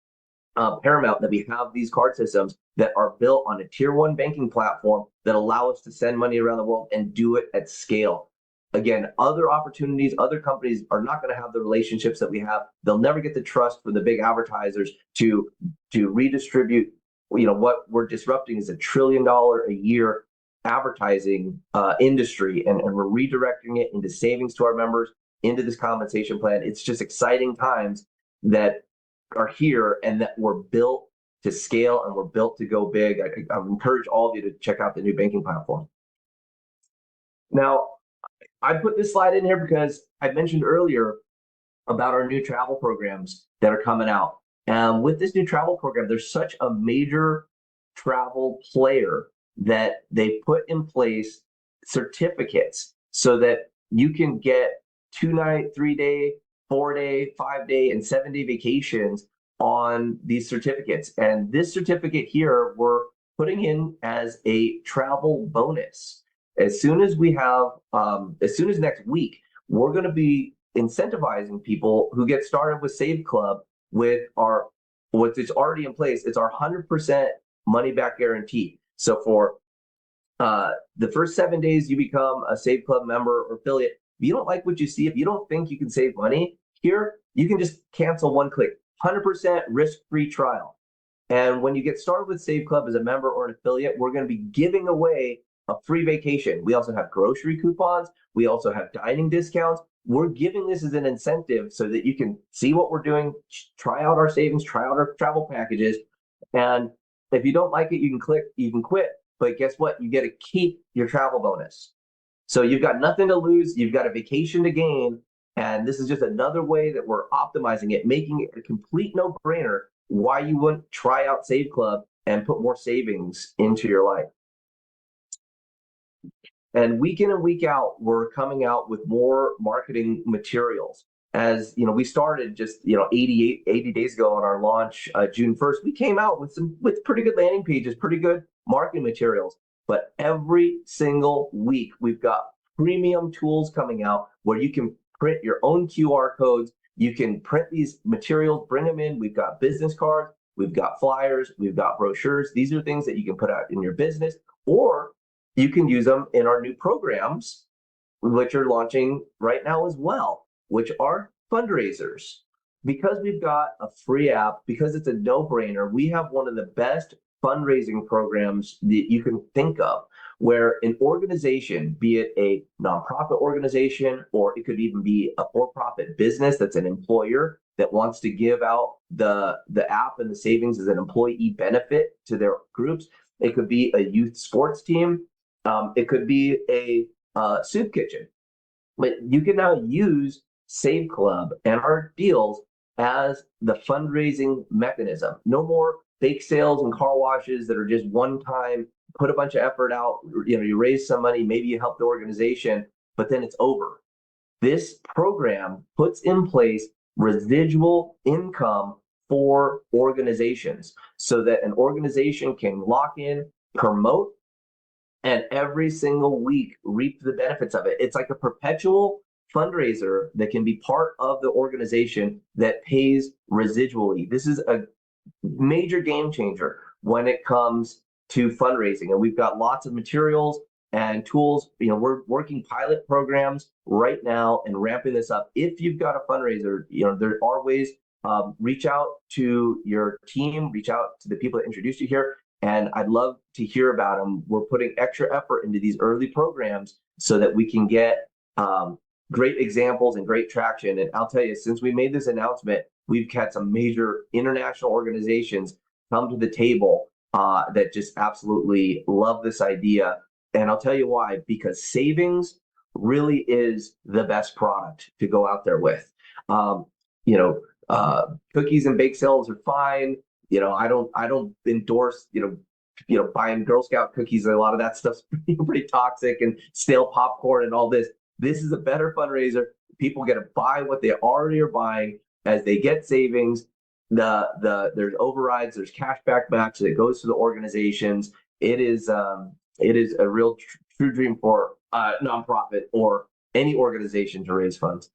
paramount that we have these card systems that are built on a tier 1 banking platform that allow us to send money around the world and do it at scale. Again, other opportunities, other companies are not going to have the relationships that we have. They'll never get the trust for the big advertisers to redistribute. What we're disrupting is $1 trillion a year advertising industry, and we're redirecting it into savings to our members, into this compensation plan. It's just exciting times that are here, and that we're built to scale and we're built to go big. I encourage all of you to check out the new banking platform. Now, I put this slide in here because I mentioned earlier about our new travel programs that are coming out. And with this new travel program, there's such a major travel player that they put in place certificates so that you can get 2-night, 3-day, 4-day, 5-day, and 7-day vacations on these certificates. And this certificate here, we're putting in as a travel bonus. As soon as we have, as soon as next week, we're going to be incentivizing people who get started with Save Club with what is already in place. It's our 100% money back guarantee. So for the first 7 days, you become a Save Club member or affiliate. If you don't like what you see, if you don't think you can save money here, you can just cancel one click. 100% risk-free trial. And when you get started with Save Club as a member or an affiliate, we're going to be giving away a free vacation. We also have grocery coupons. We also have dining discounts. We're giving this as an incentive so that you can see what we're doing, try out our savings, try out our travel packages. And if you don't like it, you can click, you can quit. But guess what? You get to keep your travel bonus. So you've got nothing to lose. You've got a vacation to gain. And this is just another way that we're optimizing it, making it a complete no-brainer why you wouldn't try out Save Club and put more savings into your life. And week in and week out, we're coming out with more marketing materials. As you know, we started just 80 days ago on our launch, June 1st. We came out with pretty good landing pages, pretty good marketing materials. But every single week, we've got premium tools coming out where you can print your own QR codes. You can print these materials, bring them in. We've got business cards, we've got flyers, we've got brochures. These are things that you can put out in your business, or you can use them in our new programs, which are launching right now as well, which are fundraisers. Because we've got a free app, because it's a no-brainer, we have one of the best fundraising programs that you can think of, where an organization, be it a nonprofit organization, or it could even be a for-profit business that's an employer that wants to give out the app and the savings as an employee benefit to their groups. It could be a youth sports team. It could be a soup kitchen. But you can now use Save Club and our deals as the fundraising mechanism. No more fake sales and car washes that are just one time, put a bunch of effort out, you raise some money, maybe you help the organization, but then it's over. This program puts in place residual income for organizations so that an organization can lock in, promote, and every single week reap the benefits of it. It's like a perpetual fundraiser that can be part of the organization that pays residually. This is a major game changer when it comes to fundraising. And we've got lots of materials and tools. We're working pilot programs right now and ramping this up. If you've got a fundraiser, there are ways. Reach out to your team, reach out to the people that introduced you here, and I'd love to hear about them. We're putting extra effort into these early programs so that we can get great examples and great traction. And I'll tell you, since we made this announcement, we've had some major international organizations come to the table that just absolutely love this idea. And I'll tell you why, because savings really is the best product to go out there with. Cookies and bake sales are fine. I don't endorse, buying Girl Scout cookies. A lot of that stuff's pretty toxic, and stale popcorn and all this. This is a better fundraiser. People get to buy what they already are buying as they get savings. There's overrides, there's cashback match that goes to the organizations. It is a real true dream for nonprofit or any organization to raise funds.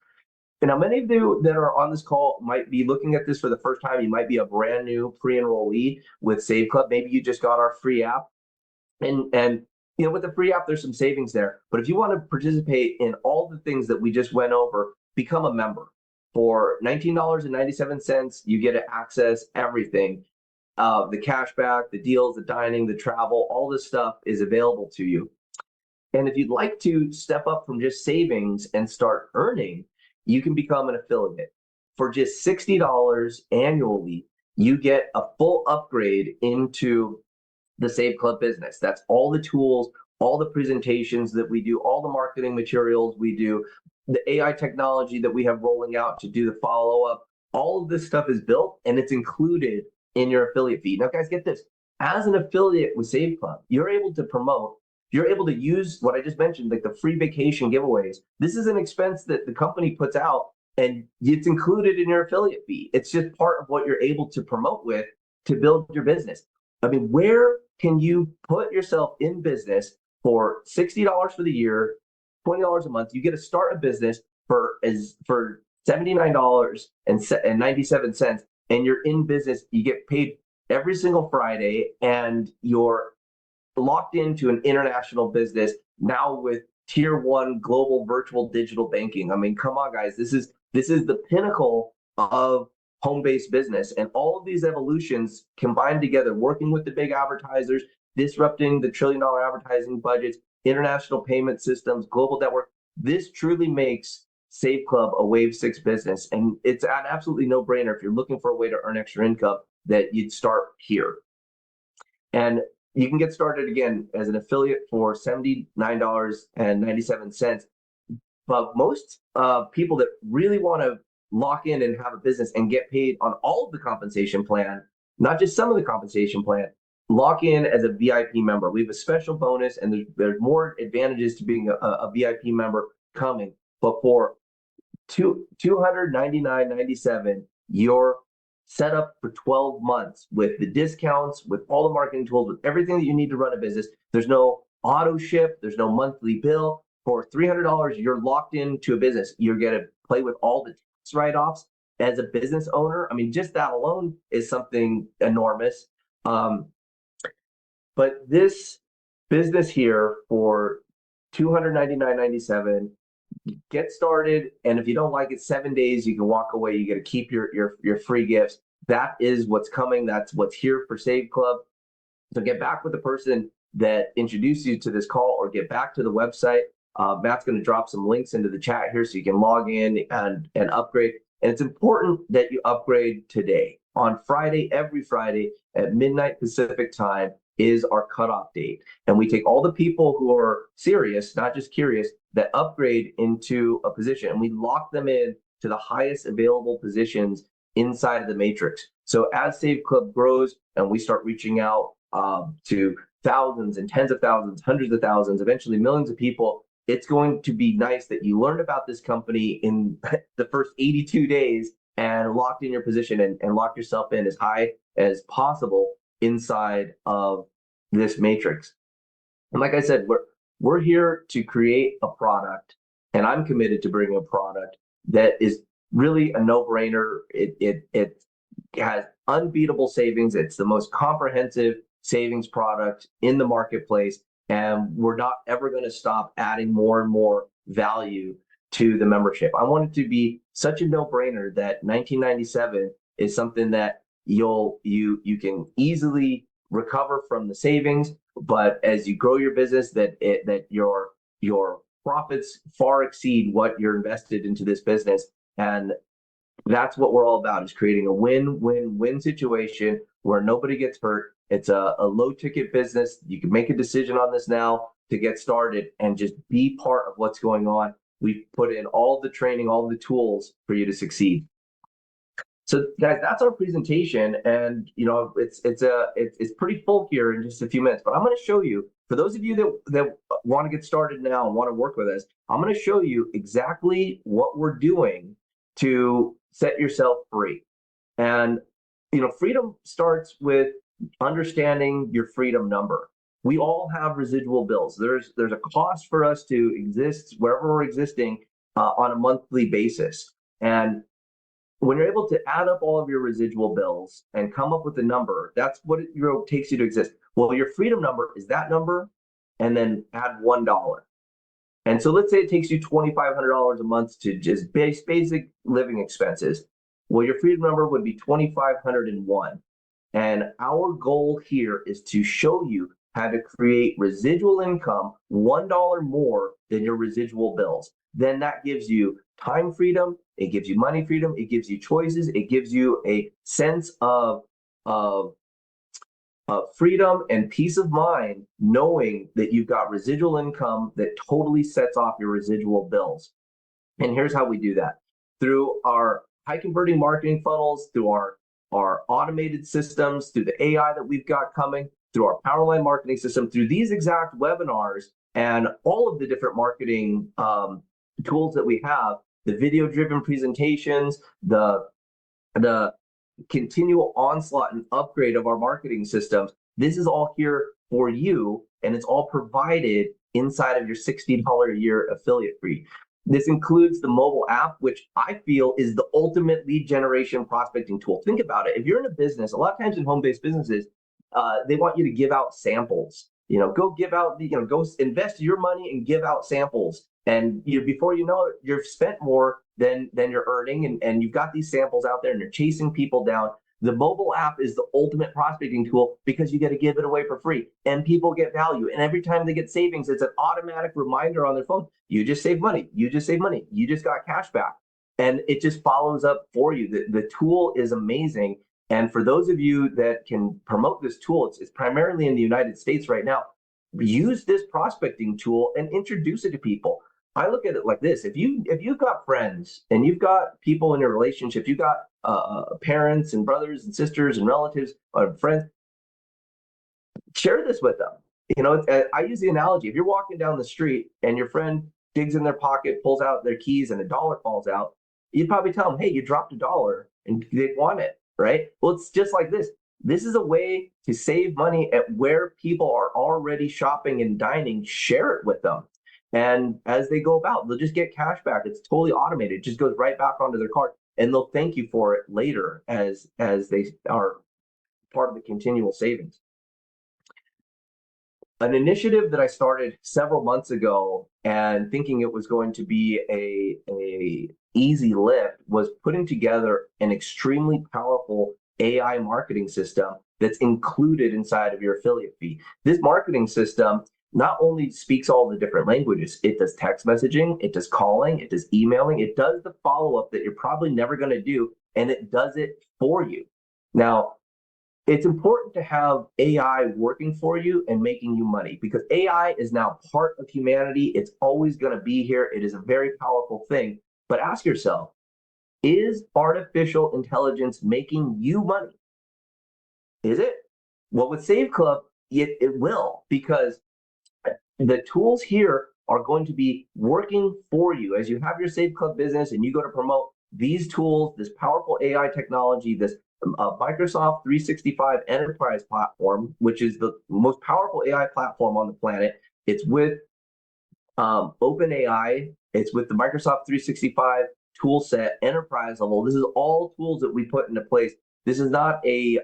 And now, many of you that are on this call might be looking at this for the first time. You might be a brand new pre-enrollee with Save Club. Maybe you just got our free app, and you know, with the free app, there's some savings there. But if you want to participate in all the things that we just went over, become a member. For $19.97, you get to access everything. The cashback, the deals, the dining, the travel, all this stuff is available to you. And if you'd like to step up from just savings and start earning, you can become an affiliate. For just $60 annually, you get a full upgrade into the Save Club business. That's all the tools, all the presentations that we do, all the marketing materials we do, the AI technology that we have rolling out to do the follow-up. All of this stuff is built and it's included in your affiliate fee. Now, guys, get this. As an affiliate with Save Club, you're able to promote, you're able to use what I just mentioned, like the free vacation giveaways. This is an expense that the company puts out and it's included in your affiliate fee. It's just part of what you're able to promote with to build your business. I mean, where can you put yourself in business for $60 for the year, $20 a month? You get to start a business for $79.97, and you're in business. You get paid every single Friday, and you're locked into an international business now with tier 1 global virtual digital banking. I mean, come on, guys, this is the pinnacle of home-based business, and all of these evolutions combined together, working with the big advertisers, disrupting the trillion-dollar advertising budgets, international payment systems, global network. This truly makes Save Club a Wave 6 business, and it's an absolutely no-brainer if you're looking for a way to earn extra income that you'd start here. And you can get started again as an affiliate for $79.97. But most people that really want to lock in and have a business and get paid on all of the compensation plan, not just some of the compensation plan, lock in as a VIP member. We have a special bonus, and there's more advantages to being a VIP member coming. But for $299.97, you're set up for 12 months with the discounts, with all the marketing tools, with everything that you need to run a business. There's no auto ship, there's no monthly bill. For $300, you're locked into a business. You're going to play with all the tax write-offs as a business owner. I mean, just that alone is something enormous. But this business here for $299.97, get started, and if you don't like it, 7 days, you can walk away. You get to keep your free gifts. That is what's coming. That's what's here for Save Club. So get back with the person that introduced you to this call, or get back to the website. Matt's going to drop some links into the chat here so you can log in and upgrade. And it's important that you upgrade today. On Friday, every Friday at midnight Pacific time is our cutoff date. And we take all the people who are serious, not just curious, that upgrade into a position, and we lock them in to the highest available positions inside of the matrix. So as Save Club grows and we start reaching out to thousands and tens of thousands, hundreds of thousands, eventually millions of people, it's going to be nice that you learned about this company in the first 82 days and locked in your position and locked yourself in as high as possible inside of this matrix. And like I said, we're here to create a product, and I'm committed to bringing a product that is really a no-brainer. It has unbeatable savings. It's the most comprehensive savings product in the marketplace, and we're not ever going to stop adding more and more value to the membership. I want it to be such a no-brainer that $19.97 is something that you can easily recover from the savings, but as you grow your business, that your profits far exceed what you're invested into this business. And that's what we're all about, is creating a win-win-win situation where nobody gets hurt. It's a low-ticket business. You can make a decision on this now to get started and just be part of what's going on. We've put in all the training, all the tools for you to succeed. So guys, that's our presentation, and you know it's pretty full here in just a few minutes. But I'm going to show you for those of you that want to get started now and want to work with us, I'm going to show you exactly what we're doing to set yourself free. And, freedom starts with understanding your freedom number. We all have residual bills. There's a cost for us to exist wherever we're existing on a monthly basis. And when you're able to add up all of your residual bills and come up with a number, that's what it takes you to exist. Well, your freedom number is that number, and then add $1. And so let's say it takes you $2,500 a month to just basic living expenses. Well, your freedom number would be 2,501. And our goal here is to show you how to create residual income $1 more than your residual bills. Then that gives you time freedom, it gives you money freedom, it gives you choices, it gives you a sense of freedom and peace of mind, knowing that you've got residual income that totally sets off your residual bills. And here's how we do that. Through our high converting marketing funnels, through our automated systems, through the AI that we've got coming, through our Powerline marketing system, through these exact webinars and all of the different marketing tools that we have, the video-driven presentations, the continual onslaught and upgrade of our marketing systems. This is all here for you, and it's all provided inside of your $60 a year affiliate fee. This includes the mobile app, which I feel is the ultimate lead generation prospecting tool. Think about it. If you're in a business, a lot of times in home-based businesses, they want you to give out samples. Go give out, go invest your money and give out samples. And before you know it, you've spent more than you're earning, and you've got these samples out there and you're chasing people down. The mobile app is the ultimate prospecting tool because you get to give it away for free and people get value. And every time they get savings, it's an automatic reminder on their phone. You just saved money. You just saved money. You just got cash back. And it just follows up for you. The tool is amazing. And for those of you that can promote this tool, it's primarily in the United States right now. Use this prospecting tool and introduce it to people. I look at it like this: if you've got friends and you've got people in your relationship, you've got parents and brothers and sisters and relatives or friends, share this with them. I use the analogy: if you're walking down the street and your friend digs in their pocket, pulls out their keys, and $1 falls out, you'd probably tell them, "Hey, you dropped $1," and they'd want it, right? Well, it's just like this. This is a way to save money at where people are already shopping and dining. Share it with them. And as they go about, they'll just get cash back. It's totally automated. It just goes right back onto their card, and they'll thank you for it later as they are part of the continual savings. An initiative that I started several months ago and thinking it was going to be a easy lift was putting together an extremely powerful AI marketing system that's included inside of your affiliate fee. This marketing system not only speaks all the different languages, it does text messaging, it does calling, it does emailing, it does the follow-up that you're probably never going to do, and it does it for you. Now, it's important to have AI working for you and making you money, because AI is now part of humanity. It's always going to be here. It is a very powerful thing. But ask yourself, is artificial intelligence making you money? Is it? Well, with Save Club, it will, because the tools here are going to be working for you as you have your Save Club business and you go to promote these tools, this powerful AI technology, this Microsoft 365 enterprise platform, which is the most powerful AI platform on the planet. It's with OpenAI. It's with the Microsoft 365 tool set, enterprise level. This is all tools that we put into place. This is not a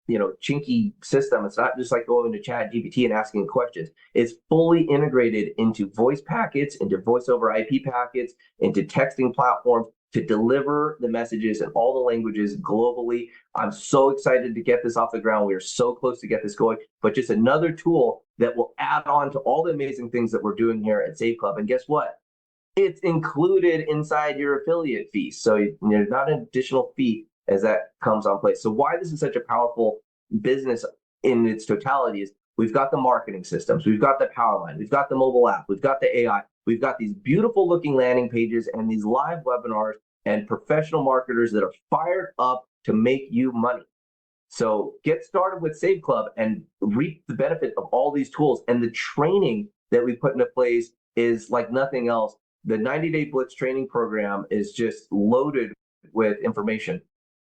chinky system. It's not just like going to ChatGPT and asking questions. It's fully integrated into voice packets, into voice over IP packets, into texting platforms to deliver the messages in all the languages globally. I'm so excited to get this off the ground. We are so close to get this going, but just another tool that will add on to all the amazing things that we're doing here at Save Club. And guess what? It's included inside your affiliate fee. So there's not an additional fee as that comes on place. So why this is such a powerful business in its totality is we've got the marketing systems, we've got the Powerline, we've got the mobile app, we've got the AI, we've got these beautiful looking landing pages and these live webinars and professional marketers that are fired up to make you money. So get started with Save Club and reap the benefit of all these tools. And the training that we put into place is like nothing else. The 90-day Blitz training program is just loaded with information.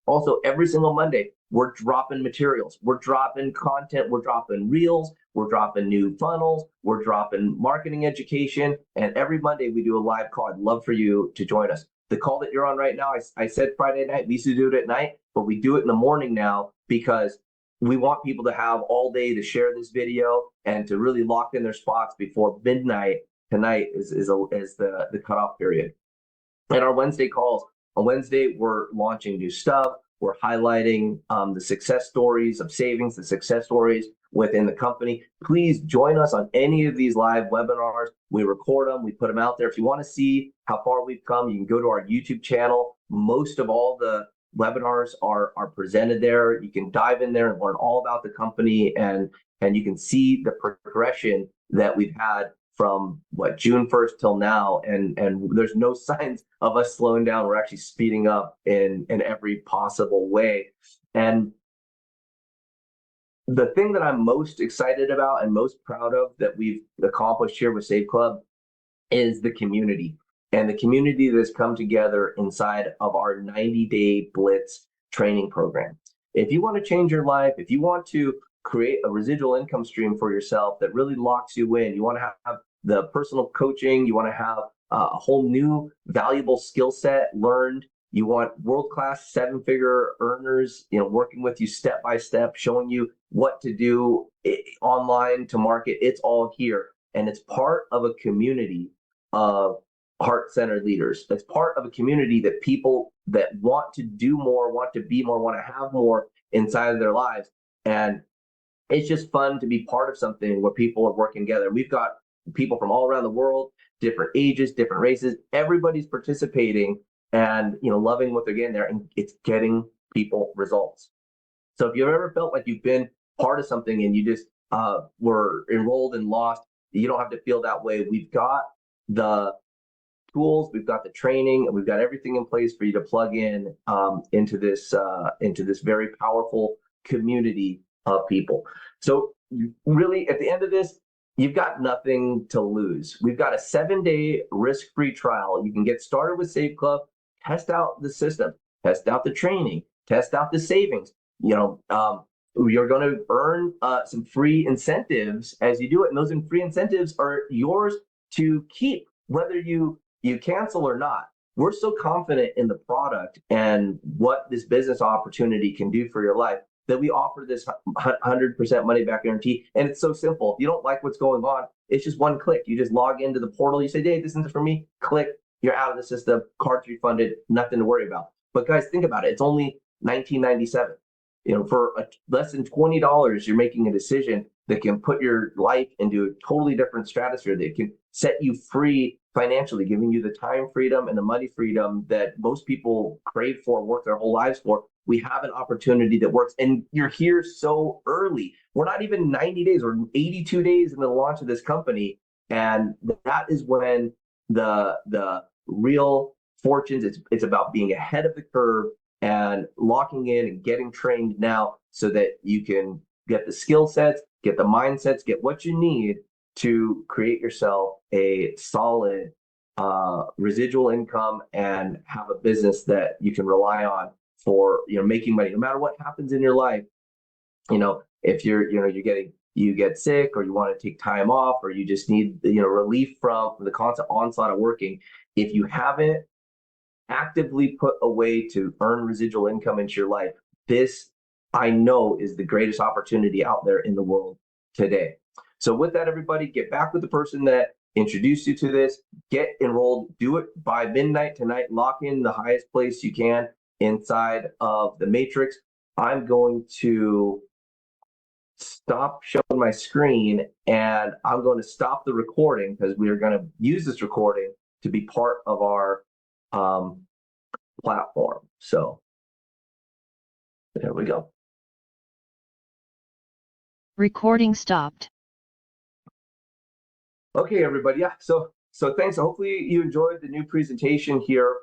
Also, every single Monday, we're dropping materials, we're dropping content, we're dropping reels, we're dropping new funnels, we're dropping marketing education, and every Monday we do a live call. I'd love for you to join us. The call that you're on right now, I said Friday night, we used to do it at night, but we do it in the morning now because we want people to have all day to share this video and to really lock in their spots before midnight tonight is the cutoff period. And our Wednesday calls, on Wednesday, we're launching new stuff. We're highlighting the success stories of savings, the success stories within the company. Please join us on any of these live webinars. We record them, we put them out there. If you want to see how far we've come, you can go to our YouTube channel. Most of all the webinars are presented there. You can dive in there and learn all about the company, and you can see the progression that we've had from June 1st till now, and there's no signs of us slowing down. We're actually speeding up in every possible way. And the thing that I'm most excited about and most proud of that we've accomplished here with Save Club is the community, and the community that's come together inside of our 90-day Blitz training program. If you want to change your life, if you want to create a residual income stream for yourself that really locks you in, you want to have the personal coaching, you want to have a whole new valuable skill set learned, you want world-class 7-figure earners, working with you step by step, showing you what to do online to market. It's all here, and it's part of a community of heart-centered leaders. It's part of a community that people that want to do more, want to be more, want to have more inside of their lives. And it's just fun to be part of something where people are working together. We've got people from all around the world, different ages, different races. Everybody's participating and loving what they're getting there, and it's getting people results. So if you've ever felt like you've been part of something and you just were enrolled and lost, you don't have to feel that way. We've got the tools, we've got the training, and we've got everything in place for you to plug in into this very powerful community of people. So really, at the end of this, you've got nothing to lose. We've got a 7-day risk-free trial. You can get started with Save Club, test out the system, test out the training, test out the savings. You're going to earn some free incentives as you do it, and those free incentives are yours to keep, whether you cancel or not. We're so confident in the product and what this business opportunity can do for your life that we offer this 100% money back guarantee. And it's so simple. If you don't like what's going on, it's just one click. You just log into the portal. You say, Dave, this isn't for me. Click. You're out of the system. Card's refunded. Nothing to worry about. But guys, think about it. It's only $19.97. For less than $20, you're making a decision that can put your life into a totally different stratosphere, that can set you free financially, giving you the time freedom and the money freedom that most people crave for, work their whole lives for. We have an opportunity that works, and you're here so early. We're not even 90 days, we're 82 days in the launch of this company, and that is when the real fortunes, it's about being ahead of the curve and locking in and getting trained now so that you can get the skill sets, get the mindsets, get what you need to create yourself a solid residual income and have a business that you can rely on for making money no matter what happens in your life. If you get sick, or you want to take time off, or you just need relief from the constant onslaught of working, if you haven't actively put a way to earn residual income into your life, this, I know, is the greatest opportunity out there in the world today. So with that, everybody, get back with the person that introduced you to this, get enrolled, do it by midnight tonight, lock in the highest place you can inside of the matrix. I'm going to stop showing my screen, and I'm going to stop the recording because we are going to use this recording to be part of our platform. So there we go. Recording stopped. Okay, everybody. Yeah. So thanks. Hopefully you enjoyed the new presentation here.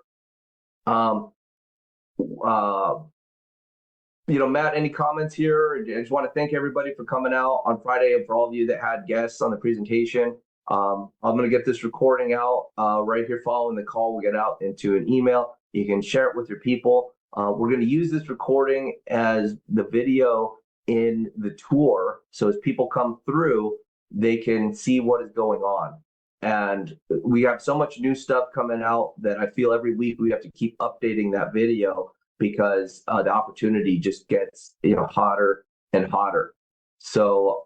Matt, any comments here? I just want to thank everybody for coming out on Friday, and for all of you that had guests on the presentation. I'm going to get this recording out right here following the call. We'll get out into an email. You can share it with your people. We're going to use this recording as the video in the tour. So as people come through, they can see what is going on. And we have so much new stuff coming out that I feel every week we have to keep updating that video, because the opportunity just gets hotter and hotter. So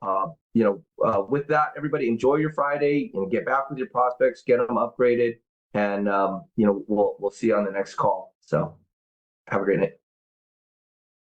with that, everybody enjoy your Friday and get back with your prospects, get them upgraded, and we'll see you on the next call. So have a great night.